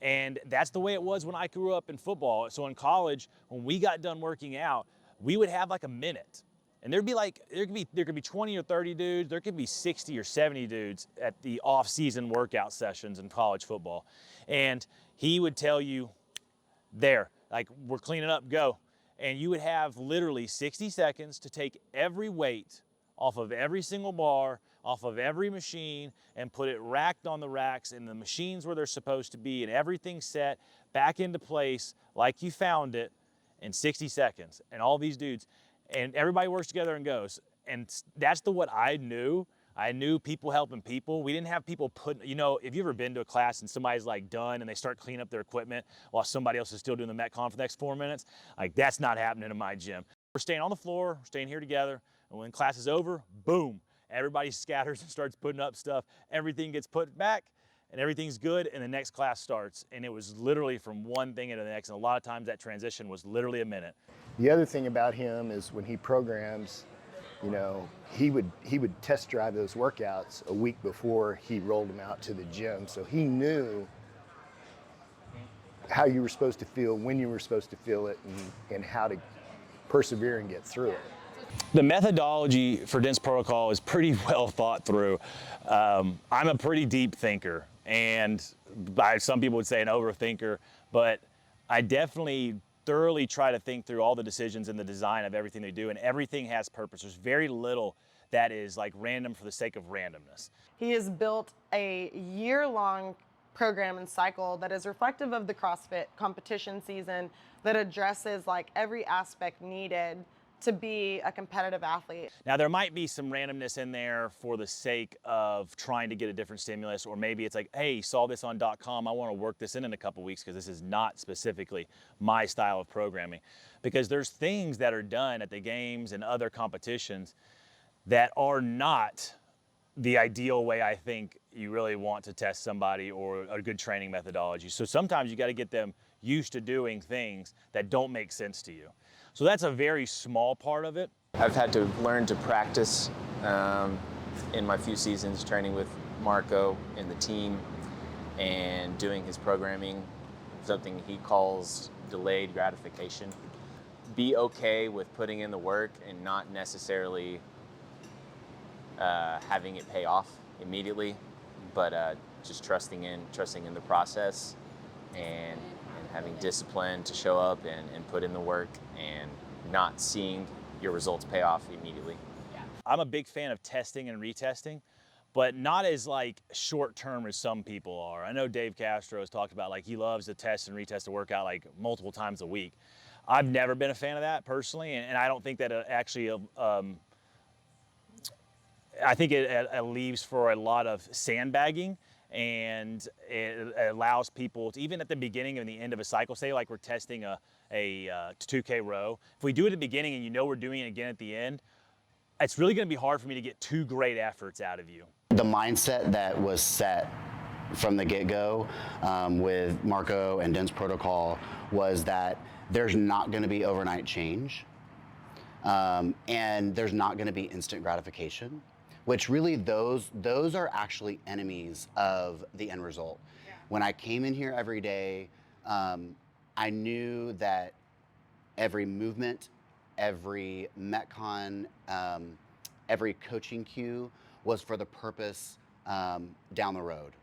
And that's the way it was when I grew up in football. So in college, when we got done working out, we would have like a minute. And there could be 20 or 30 dudes, there could be 60 or 70 dudes at the off-season workout sessions in college football. And he would tell you, there, like, we're cleaning up, go. And you would have literally 60 seconds to take every weight off of every single bar, off of every machine, and put it racked on the racks in the machines where they're supposed to be, and everything set back into place like you found it in 60 seconds. And all these dudes, and everybody works together and goes. And that's what I knew. I knew people helping people. We didn't have people putting, if you've ever been to a class and somebody's like done and they start cleaning up their equipment while somebody else is still doing the Metcon for the next 4 minutes, like, that's not happening in my gym. We're staying on the floor, we're staying here together, and when class is over, boom, everybody scatters and starts putting up stuff. Everything gets put back and everything's good, and the next class starts. And it was literally from one thing into the next, and a lot of times that transition was literally a minute. The other thing about him is when he programs, he would test drive those workouts a week before he rolled them out to the gym. So he knew how you were supposed to feel, when you were supposed to feel it, and how to persevere and get through it. The methodology for dense protocol is pretty well thought through. I'm a pretty deep thinker, and some people would say an overthinker, but I definitely thoroughly try to think through all the decisions and the design of everything they do, and everything has purpose. There's very little that is like random for the sake of randomness. He has built a year-long program and cycle that is reflective of the CrossFit competition season, that addresses like every aspect needed to be a competitive athlete. Now, there might be some randomness in there for the sake of trying to get a different stimulus, or maybe it's like, hey, saw this on .com, I want to work this in a couple weeks because this is not specifically my style of programming. Because there's things that are done at the games and other competitions that are not the ideal way I think you really want to test somebody, or a good training methodology. So sometimes you got to get them used to doing things that don't make sense to you. So that's a very small part of it. I've had to learn to practice in my few seasons training with Marco and the team and doing his programming, something he calls delayed gratification. Be okay with putting in the work and not necessarily having it pay off immediately, but just trusting in the process and having discipline to show up and put in the work and not seeing your results pay off immediately. Yeah, I'm a big fan of testing and retesting, but not as like short term as some people are. I know Dave Castro has talked about like he loves to test and retest a workout like multiple times a week. I've never been a fan of that personally, and I don't think that it actually, I think it leaves for a lot of sandbagging, and it allows people to, even at the beginning and the end of a cycle, say like we're testing a 2K row, if we do it at the beginning and you know we're doing it again at the end, it's really gonna be hard for me to get 2 great efforts out of you. The mindset that was set from the get-go with Marco and Den's protocol was that there's not gonna be overnight change, and there's not gonna be instant gratification, which really those are actually enemies of the end result. Yeah. When I came in here every day, I knew that every movement, every Metcon, every coaching cue was for the purpose down the road.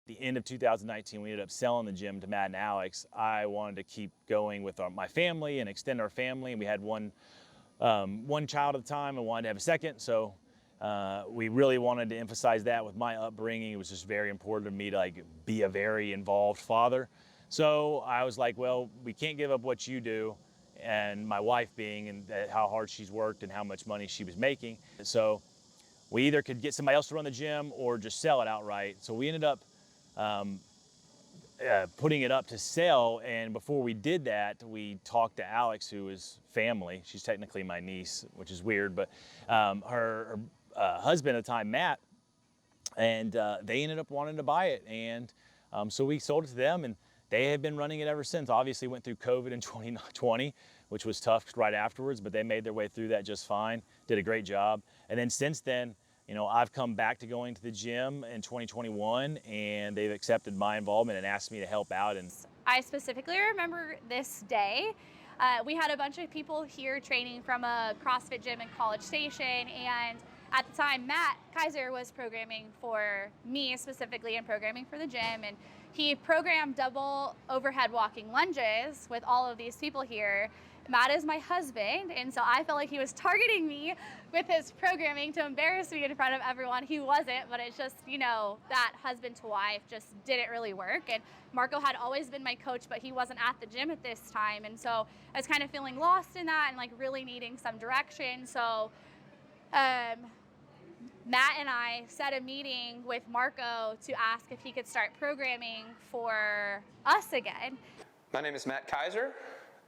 At the end of 2019, we ended up selling the gym to Matt and Alex. I wanted to keep going with my family and extend our family, and we had one child at the time and wanted to have a second, so we really wanted to emphasize that with my upbringing. It was just very important to me to like be a very involved father. So I was like, well, we can't give up what you do, and my wife being, and how hard she's worked and how much money she was making. So we either could get somebody else to run the gym or just sell it outright. So we ended up putting it up to sell, and before we did that, we talked to Alex, who is family. She's technically my niece, which is weird, but her husband at the time, Matt, and they ended up wanting to buy it, and so we sold it to them, and they have been running it ever since. Obviously went through COVID in 2020, which was tough right afterwards, but they made their way through that just fine, did a great job. And then since then, you know, I've come back to going to the gym in 2021, and they've accepted my involvement and asked me to help out. And I specifically remember this day. We had a bunch of people here training from a CrossFit gym in College Station, and at the time, Matt Kyser was programming for me specifically and programming for the gym, and he programmed double overhead walking lunges with all of these people here. Matt is my husband, and so I felt like he was targeting me with his programming to embarrass me in front of everyone. He wasn't, but it's just, you know, that husband to wife just didn't really work. And Marco had always been my coach, but he wasn't at the gym at this time, and so I was kind of feeling lost in that and like really needing some direction. So Matt and I set a meeting with Marco to ask if he could start programming for us again. My name is Matt Kyser.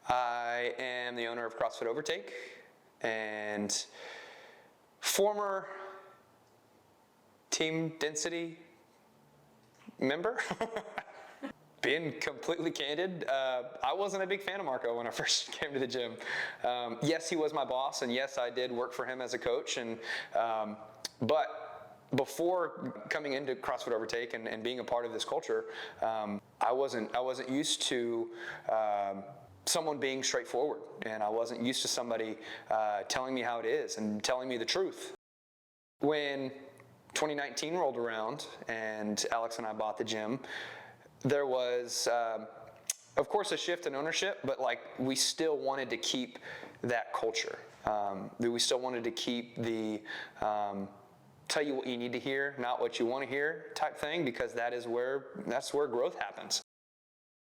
I am the owner of CrossFit Overtake and former Team Density member. Being completely candid, I wasn't a big fan of Marco when I first came to the gym. Yes, he was my boss, and yes, I did work for him as a coach, and but before coming into CrossFit Overtake and being a part of this culture, I wasn't used to someone being straightforward, and I wasn't used to somebody telling me how it is and telling me the truth. When 2019 rolled around and Alex and I bought the gym, there was, of course, a shift in ownership, but like we still wanted to keep that culture. We still wanted to keep the tell you what you need to hear, not what you want to hear type thing, because that's where growth happens.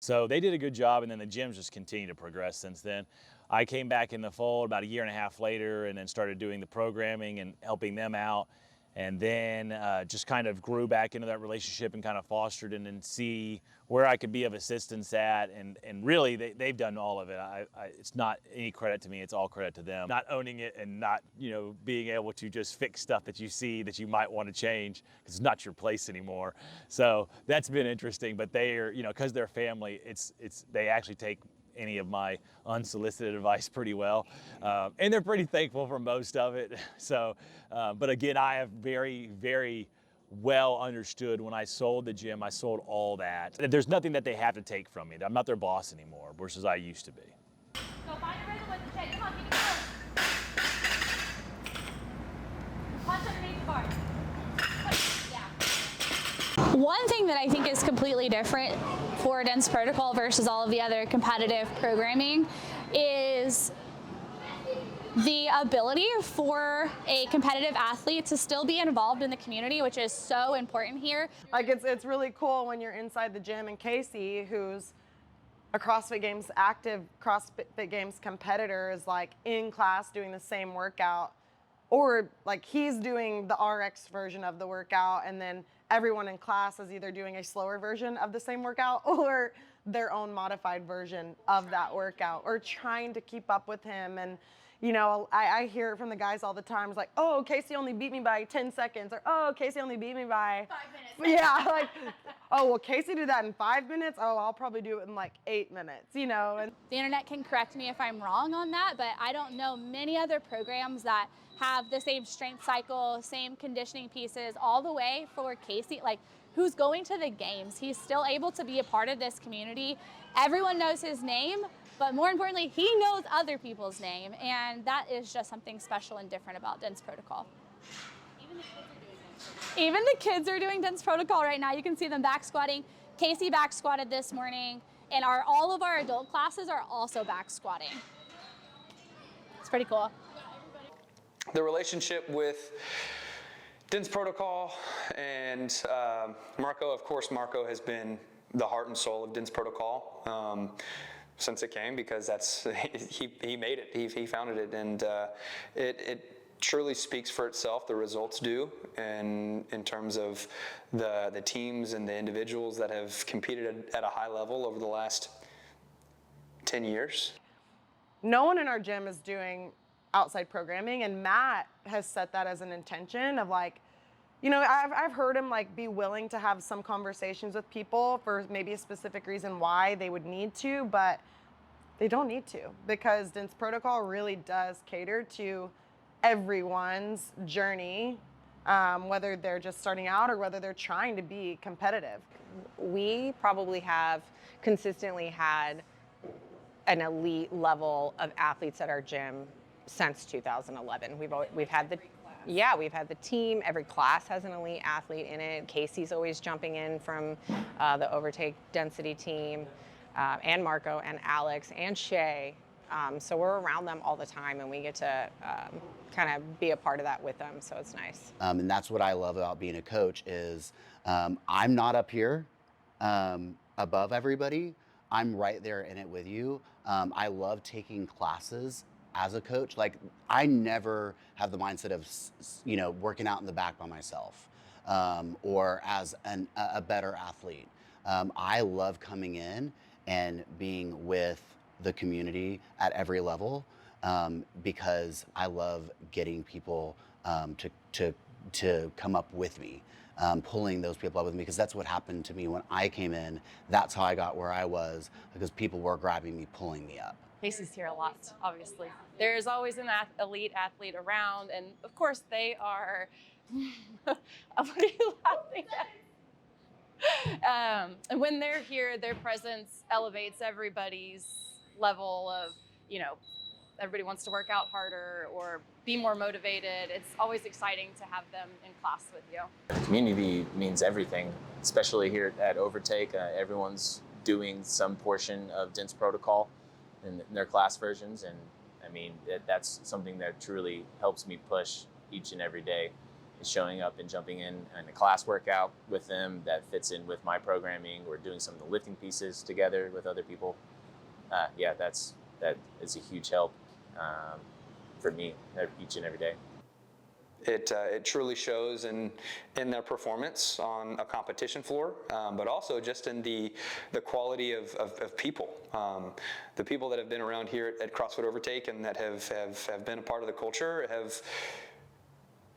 So they did a good job, and then the gyms just continued to progress since then. I came back in the fold about a year and a half later, and then started doing the programming and helping them out, and then just kind of grew back into that relationship and kind of fostered and then see where I could be of assistance at, and really they've done all of it. It's not any credit to me, it's all credit to them. Not owning it and not, you know, being able to just fix stuff that you see that you might want to change because it's not your place anymore. So that's been interesting, but they are, you know, because they're family, they actually take any of my unsolicited advice pretty well, and they're pretty thankful for most of it. So, but again, I have very, very well understood when I sold the gym, I sold all that. There's nothing that they have to take from me. I'm not their boss anymore, versus I used to be. Go find a rhythm with the check. Come on, keep it going. Punch underneath the bar. Yeah. One thing that I think is completely different for Dense Protocol versus all of the other competitive programming is the ability for a competitive athlete to still be involved in the community, which is so important here. Like it's really cool when you're inside the gym and Casey, who's a CrossFit Games active CrossFit Games competitor, is like in class doing the same workout, or like he's doing the RX version of the workout, and then everyone in class is either doing a slower version of the same workout or their own modified version of that workout, or trying to keep up with him. And you know, I hear it from the guys all the time. It's like, oh, Casey only beat me by 10 seconds, or oh, Casey only beat me by 5 minutes. Yeah, like, oh, well, Casey did that in 5 minutes. Oh, I'll probably do it in like 8 minutes, you know. And the internet can correct me if I'm wrong on that, but I don't know many other programs that have the same strength cycle, same conditioning pieces, all the way for Casey, like, who's going to the games. He's still able to be a part of this community. Everyone knows his name, but more importantly, he knows other people's name, and that is just something special and different about Dense Protocol. Even the kids are doing Dense Protocol right now. You can see them back squatting. Casey back squatted this morning, and all of our adult classes are also back squatting. It's pretty cool. The relationship with Dense Protocol and Marco, of course, Marco has been the heart and soul of Dense Protocol since it came, because he made it, he founded it, and it truly speaks for itself. The results do, and in terms of the teams and the individuals that have competed at a high level over the last 10 years. no one in our gym is doing outside programming, and Matt has set that as an intention of like, you know, I've heard him like be willing to have some conversations with people for maybe a specific reason why they would need to, but they don't need to, because Dense Protocol really does cater to everyone's journey, whether they're just starting out or whether they're trying to be competitive. We probably have consistently had an elite level of athletes at our gym since 2011. We've had the team. Every class has an elite athlete in it. Casey's always jumping in from the Overtake Density team, and Marco and Alex and Shay. So we're around them all the time, and we get to kind of be a part of that with them. So it's nice. And that's what I love about being a coach is I'm not up here above everybody. I'm right there in it with you. I love taking classes as a coach. Like, I never have the mindset of, you know, working out in the back by myself or as a better athlete. I love coming in and being with the community at every level because I love getting people to come up with me, pulling those people up with me, because that's what happened to me when I came in. That's how I got where I was, because people were grabbing me, pulling me up. Casey's here a lot, obviously. There's always an elite athlete around, and of course they are what are you laughing at? And when they're here, their presence elevates everybody's level of, you know, everybody wants to work out harder or be more motivated. It's always exciting to have them in class with you. Community means everything, especially here at Overtake. Everyone's doing some portion of Dense Protocol in their class versions, and I mean that's something that truly helps me push each and every day, is showing up and jumping in a class workout with them that fits in with my programming. We're doing some of the lifting pieces together with other people. Yeah, that is a huge help for me each and every day. It truly shows in their performance on a competition floor, but also just in the quality of people. The people that have been around here at CrossFit Overtake and that have been a part of the culture have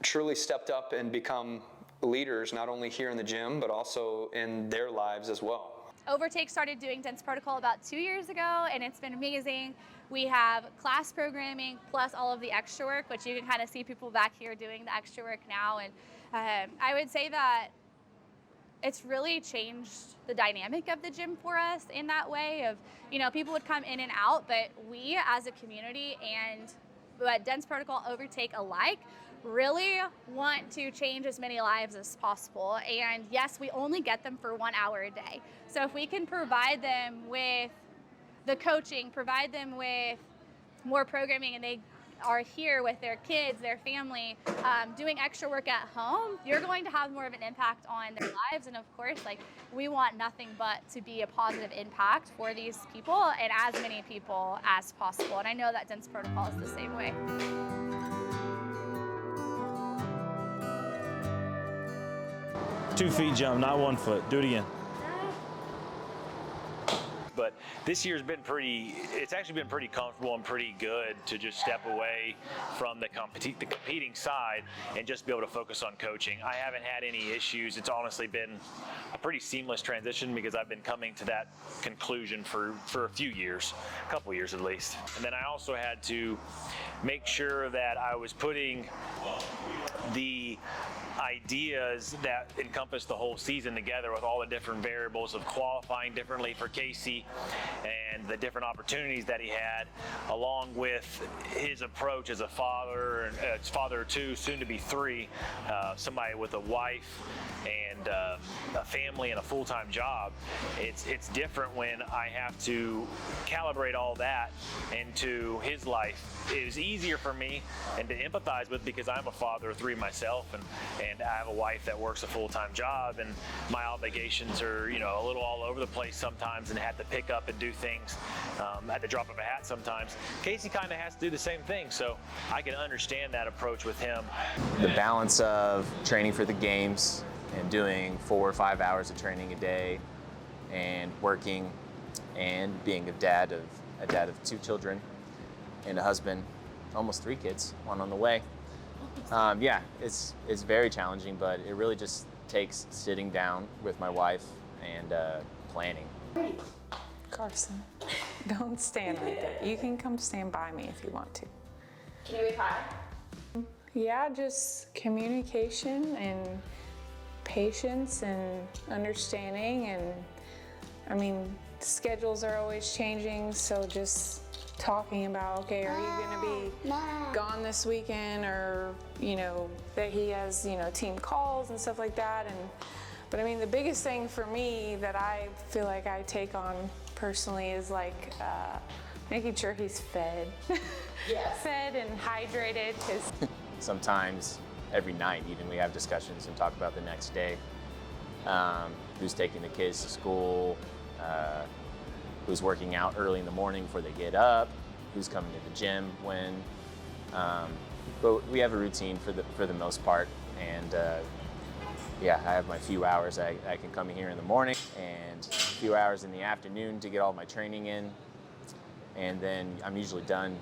truly stepped up and become leaders, not only here in the gym, but also in their lives as well. Overtake started doing Dense Protocol about 2 years ago, and it's been amazing. We have class programming plus all of the extra work, which you can kind of see people back here doing the extra work now. And I would say that it's really changed the dynamic of the gym for us in that way of, you know, people would come in and out, but we as a community and Dense Protocol Overtake alike really want to change as many lives as possible. And yes, we only get them for 1 hour a day. So if we can provide them with the coaching, provide them with more programming, and they are here with their kids, their family, doing extra work at home, you're going to have more of an impact on their lives. And of course, like, we want nothing but to be a positive impact for these people and as many people as possible. And I know that Dense Protocol is the same way. 2 feet jump, not 1 foot. Do it again. But this year's been it's actually been pretty comfortable and pretty good to just step away from the competing side and just be able to focus on coaching. I haven't had any issues. It's honestly been a pretty seamless transition because I've been coming to that conclusion for a few years, a couple years at least. And then I also had to make sure that I was putting the ideas that encompass the whole season together with all the different variables of qualifying differently for Casey and the different opportunities that he had, along with his approach as a father, and father of 2, soon to be 3, somebody with a wife and a family and a full-time job. It's different when I have to calibrate all that into his life. It was easier for me and to empathize with because I'm a father of 3 myself, and I have a wife that works a full-time job, and my obligations are, you know, a little all over the place sometimes, and had to pick up and do things at the drop of a hat sometimes. Casey kind of has to do the same thing, so I can understand that approach with him. The balance of training for the games and doing 4 or 5 hours of training a day and working and being a dad of 2 children and a husband, almost 3 kids, 1 on the way. Yeah, it's very challenging, but it really just takes sitting down with my wife and planning. Carson, don't stand right there. You can come stand by me if you want to. Can you wave hi? Yeah, just communication and patience and understanding, and I mean, schedules are always changing, so just talking about, okay, are you gonna be gone this weekend, or, you know, that he has, you know, team calls and stuff like that. But I mean, the biggest thing for me that I feel like I take on personally is like making sure he's fed. Yes. Fed and hydrated. Sometimes every night even we have discussions and talk about the next day, who's taking the kids to school, who's working out early in the morning before they get up, who's coming to the gym when. But we have a routine for the most part, and yeah, I have my few hours I can come here in the morning and a few hours in the afternoon to get all my training in, and then I'm usually done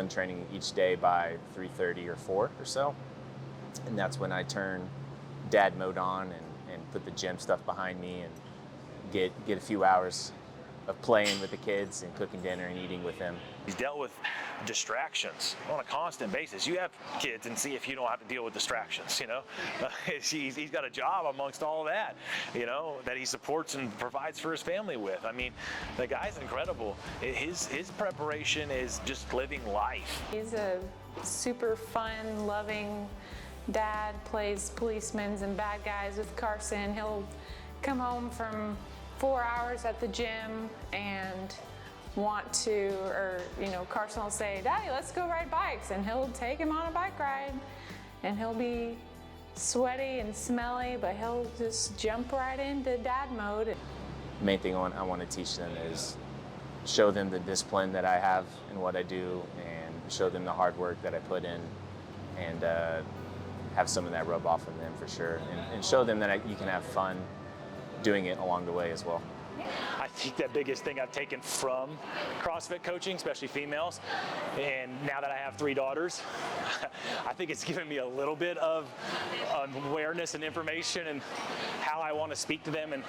training each day by 3:30 or 4 or so, and that's when I turn dad mode on and put the gym stuff behind me and get a few hours of playing with the kids and cooking dinner and eating with them. He's dealt with distractions on a constant basis. You have kids and see if you don't have to deal with distractions, you know. He's got a job amongst all that, you know, that he supports and provides for his family with. I mean, the guy's incredible. His preparation is just living life. He's a super fun, loving dad, plays policemen and bad guys with Carson. He'll come home from 4 hours at the gym and want to, or, you know, Carson will say, Daddy, let's go ride bikes, and he'll take him on a bike ride, and he'll be sweaty and smelly, but he'll just jump right into dad mode. The main thing I want to teach them is show them the discipline that I have in what I do, and show them the hard work that I put in, and have some of that rub off of them for sure, and show them that you can have fun doing it along the way as well. I think the biggest thing I've taken from CrossFit coaching, especially females, and now that I have 3 daughters, I think it's given me a little bit of awareness and information and how I want to speak to them and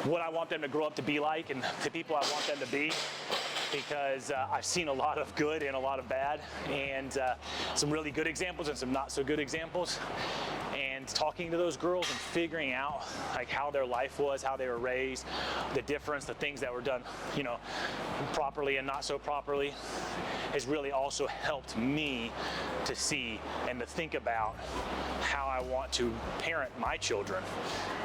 what I want them to grow up to be like and the people I want them to be. Because I've seen a lot of good and a lot of bad, and some really good examples and some not so good examples. And and talking to those girls and figuring out like how their life was, how they were raised, the difference, the things that were done, you know, properly and not so properly, has really also helped me to see and to think about how I want to parent my children.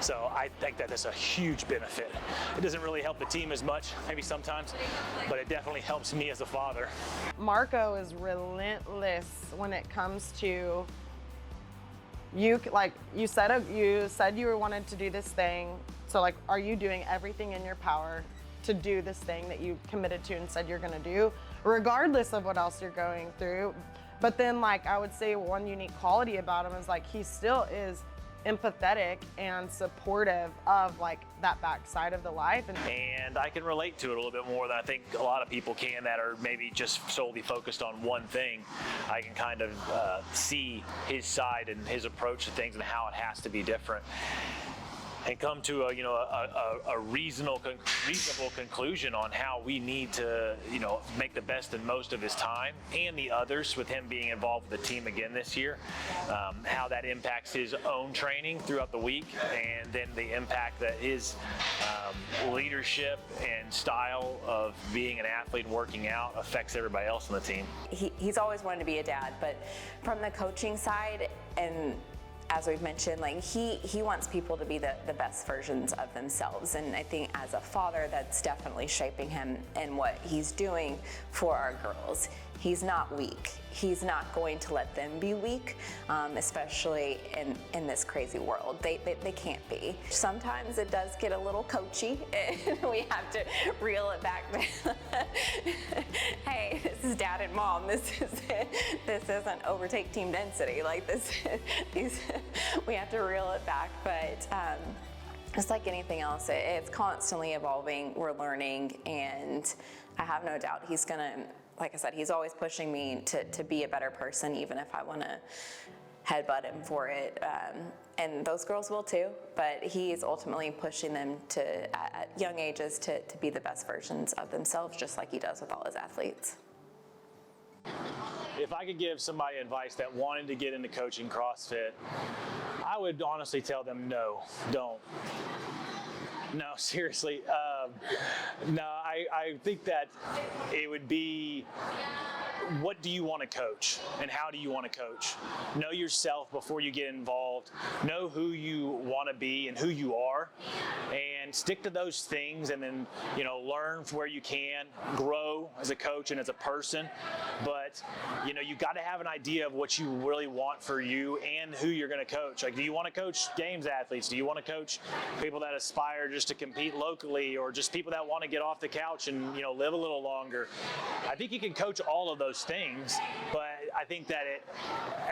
So I think that that's a huge benefit. It doesn't really help the team as much, maybe sometimes, but it definitely helps me as a father. Marco is relentless when it comes to you. Like you said you wanted to do this thing. So like, are you doing everything in your power to do this thing that you committed to and said you're going to do, regardless of what else you're going through? But then, like, I would say one unique quality about him is like he still is empathetic and supportive of like that backside of the life. And I can relate to it a little bit more than I think a lot of people can that are maybe just solely focused on one thing. I can kind of see his side and his approach to things and how it has to be different, and come to a reasonable conclusion on how we need to, make the best and most of his time and the others, with him being involved with the team again this year, how that impacts his own training throughout the week, and then the impact that his leadership and style of being an athlete and working out affects everybody else on the team. He's always wanted to be a dad, but from the coaching side, and as we've mentioned, like he wants people to be the best versions of themselves. And I think as a father, that's definitely shaping him and what he's doing for our girls. He's not weak. He's not going to let them be weak, especially in this crazy world. They can't be. Sometimes it does get a little coachy, and we have to reel it back. Hey, this is dad and mom. This isn't overtake team density. Like we have to reel it back. But just like anything else, it's constantly evolving. We're learning, and I have no doubt he's gonna. Like I said, he's always pushing me to be a better person, even if I want to headbutt him for it. And those girls will too, but he's ultimately pushing them at young ages to be the best versions of themselves, just like he does with all his athletes. If I could give somebody advice that wanted to get into coaching CrossFit, I would honestly tell them, no, don't. No, seriously. I think that it would be, what do you want to coach and how do you want to coach? Know yourself before you get involved. Know who you want to be and who you are, and stick to those things, and then learn from where you can, grow as a coach and as a person. But you got to have an idea of what you really want for you and who you're going to coach. Like, do you want to coach games athletes? Do you want to coach people that aspire just to compete locally, or just people that want to get off the couch and live a little longer? I think you can coach all of those things, but I think that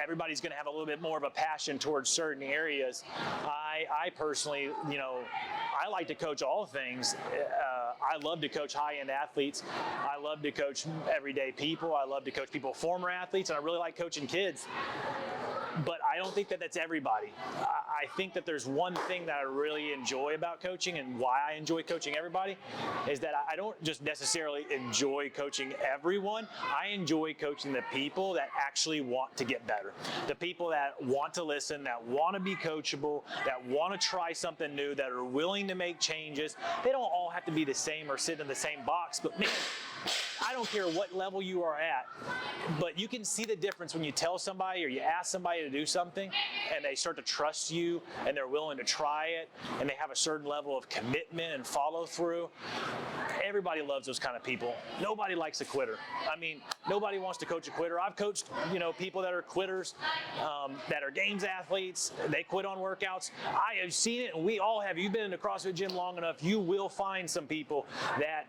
everybody's going to have a little bit more of a passion towards certain areas. I personally, I like to coach all things. I love to coach high-end athletes. I love to coach everyday people. I love to coach people, former athletes, and I really like coaching kids. But I don't think that that's everybody. I think that there's one thing that I really enjoy about coaching, and why I enjoy coaching everybody, is that I don't just necessarily enjoy coaching everyone. I enjoy coaching the people that actually want to get better. The people that want to listen, that want to be coachable, that want to try something new, that are willing to make changes. They don't all have to be the same or sit in the same box, but man, I don't care what level you are at, but you can see the difference when you tell somebody or you ask somebody to do something and they start to trust you and they're willing to try it and they have a certain level of commitment and follow through. Everybody loves those kind of people. Nobody likes a quitter. I mean, nobody wants to coach a quitter. I've coached, people that are quitters, that are games athletes. They quit on workouts. I have seen it, and we all have. You've been in the CrossFit gym long enough, you will find some people that,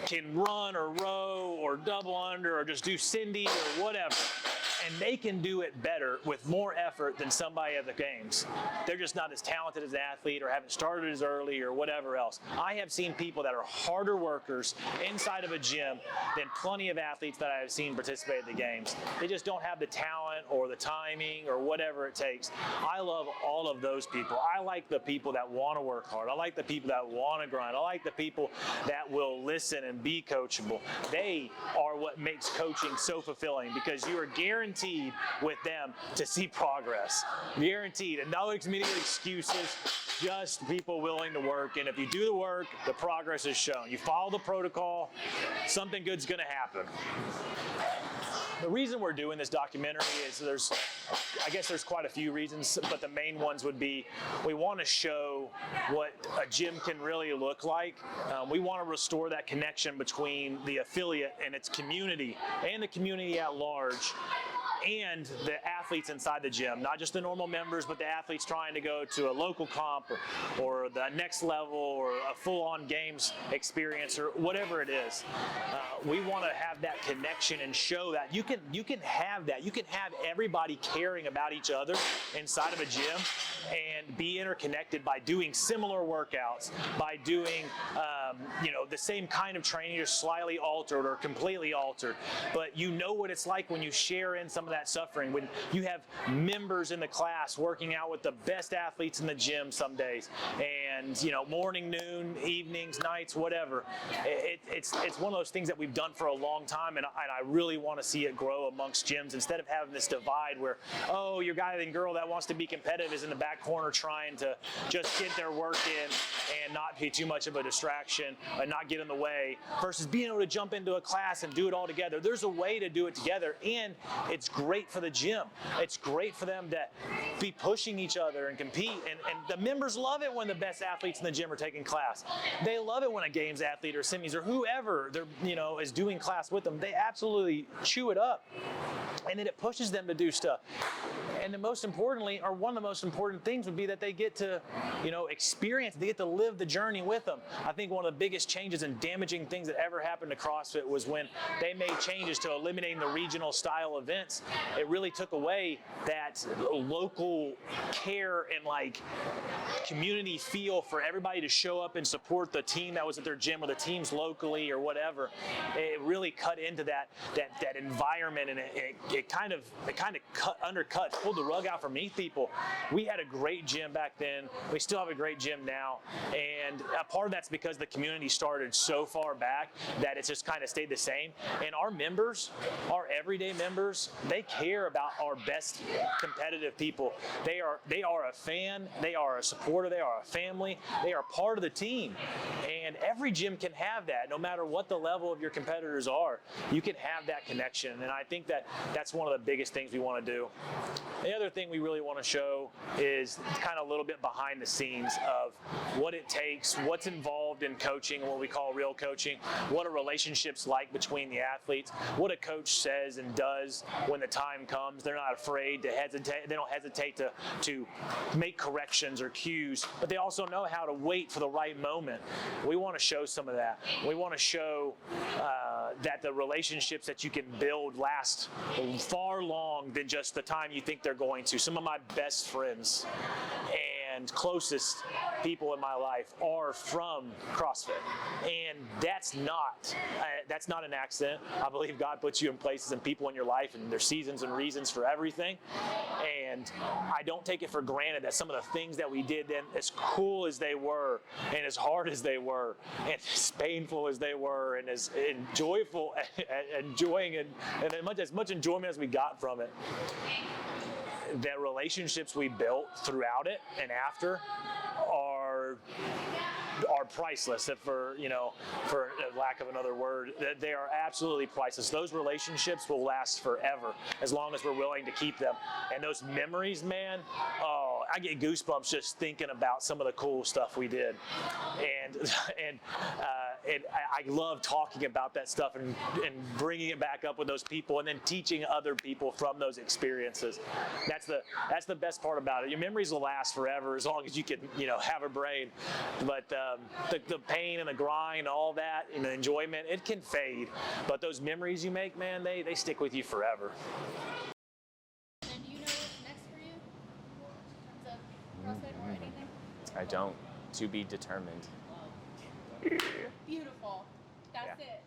can run or row or double under or just do Cindy or whatever. And they can do it better with more effort than somebody at the games. They're just not as talented as an athlete or haven't started as early or whatever else. I have seen people that are harder workers inside of a gym than plenty of athletes that I have seen participate at the games. They just don't have the talent or the timing or whatever it takes. I love all of those people. I like the people that want to work hard. I like the people that want to grind. I like the people that will listen and be coachable. They are what makes coaching so fulfilling, because you are guaranteed guaranteed with them to see progress. Guaranteed. And no immediate excuses, just people willing to work. And if you do the work, the progress is shown. You follow the protocol, something good's going to happen. The reason we're doing this documentary is I guess there's quite a few reasons, but the main ones would be we want to show what a gym can really look like. We want to restore that connection between the affiliate and its community and the community at large, and the athletes inside the gym, not just the normal members, but the athletes trying to go to a local comp or the next level or a full-on games experience or whatever it is. We want to have that connection and show that you can have that. You can have everybody caring about each other inside of a gym and be interconnected by doing similar workouts, by doing the same kind of training, or slightly altered or completely altered. But you know what it's like when you share in some of that suffering, when you have members in the class working out with the best athletes in the gym some days, and morning, noon, evenings, nights, whatever. It's one of those things that we've done for a long time, and I really want to see it grow amongst gyms instead of having this divide where, oh, your guy and girl that wants to be competitive is in the back corner trying to just get their work in and not be too much of a distraction and not get in the way, versus being able to jump into a class and do it all together. There's a way to do it together, and it's great for the gym. It's great for them to be pushing each other and compete, and the members love it when the best athletes in the gym are taking class. They love it when a games athlete or semis or whoever is doing class with them. They absolutely chew it up, and then it pushes them to do stuff. And then most importantly, or one of the most important things would be that they get to, experience, they get to live the journey with them. I think one of the biggest changes and damaging things that ever happened to CrossFit was when they made changes to eliminating the regional style events. It really took away that local care and community feel for everybody to show up and support the team that was at their gym or the teams locally or whatever. It really cut into that environment, and it kind of undercut, pulled the rug out from beneath people. We had a great gym back then. We still have a great gym now, and a part of that's because the community started so far back that it's just kind of stayed the same. And our members, our everyday members, they care about our best competitive people. They are a fan, they are a supporter, they are a family, they are part of the team. And every gym can have that, no matter what the level of your competitors are. You can have that connection, and I think that's one of the biggest things we want to do. The other thing we really want to show is kind of a little bit behind the scenes of what it takes, what's involved in coaching, what we call real coaching, what are relationships like between the athletes, what a coach says and does when the time comes. They're not afraid to hesitate. They don't hesitate to make corrections or cues, but they also know how to wait for the right moment. We want to show some of that. We want to show that the relationships that you can build last far long than just the time you think they're going to. Some of my best friends and closest people in my life are from CrossFit, and that's not an accident. I believe God puts you in places and people in your life, and there's seasons and reasons for everything. And I don't take it for granted that some of the things that we did then, as cool as they were, and as hard as they were, and as painful as they were, and as joyful, enjoying and as much enjoyment as we got from it, the relationships we built throughout it and after are priceless. For lack of another word, they are absolutely priceless. Those relationships will last forever as long as we're willing to keep them. And those memories, man, I get goosebumps just thinking about some of the cool stuff we did. And I love talking about that stuff and bringing it back up with those people, and then teaching other people from those experiences. That's the best part about it. Your memories will last forever as long as you can have a brain. But the pain and the grind and all that and the enjoyment, it can fade. But those memories you make, man, they stick with you forever. And do you know what's next for you in terms of CrossFit or anything? I don't. To be determined. Beautiful. That's it.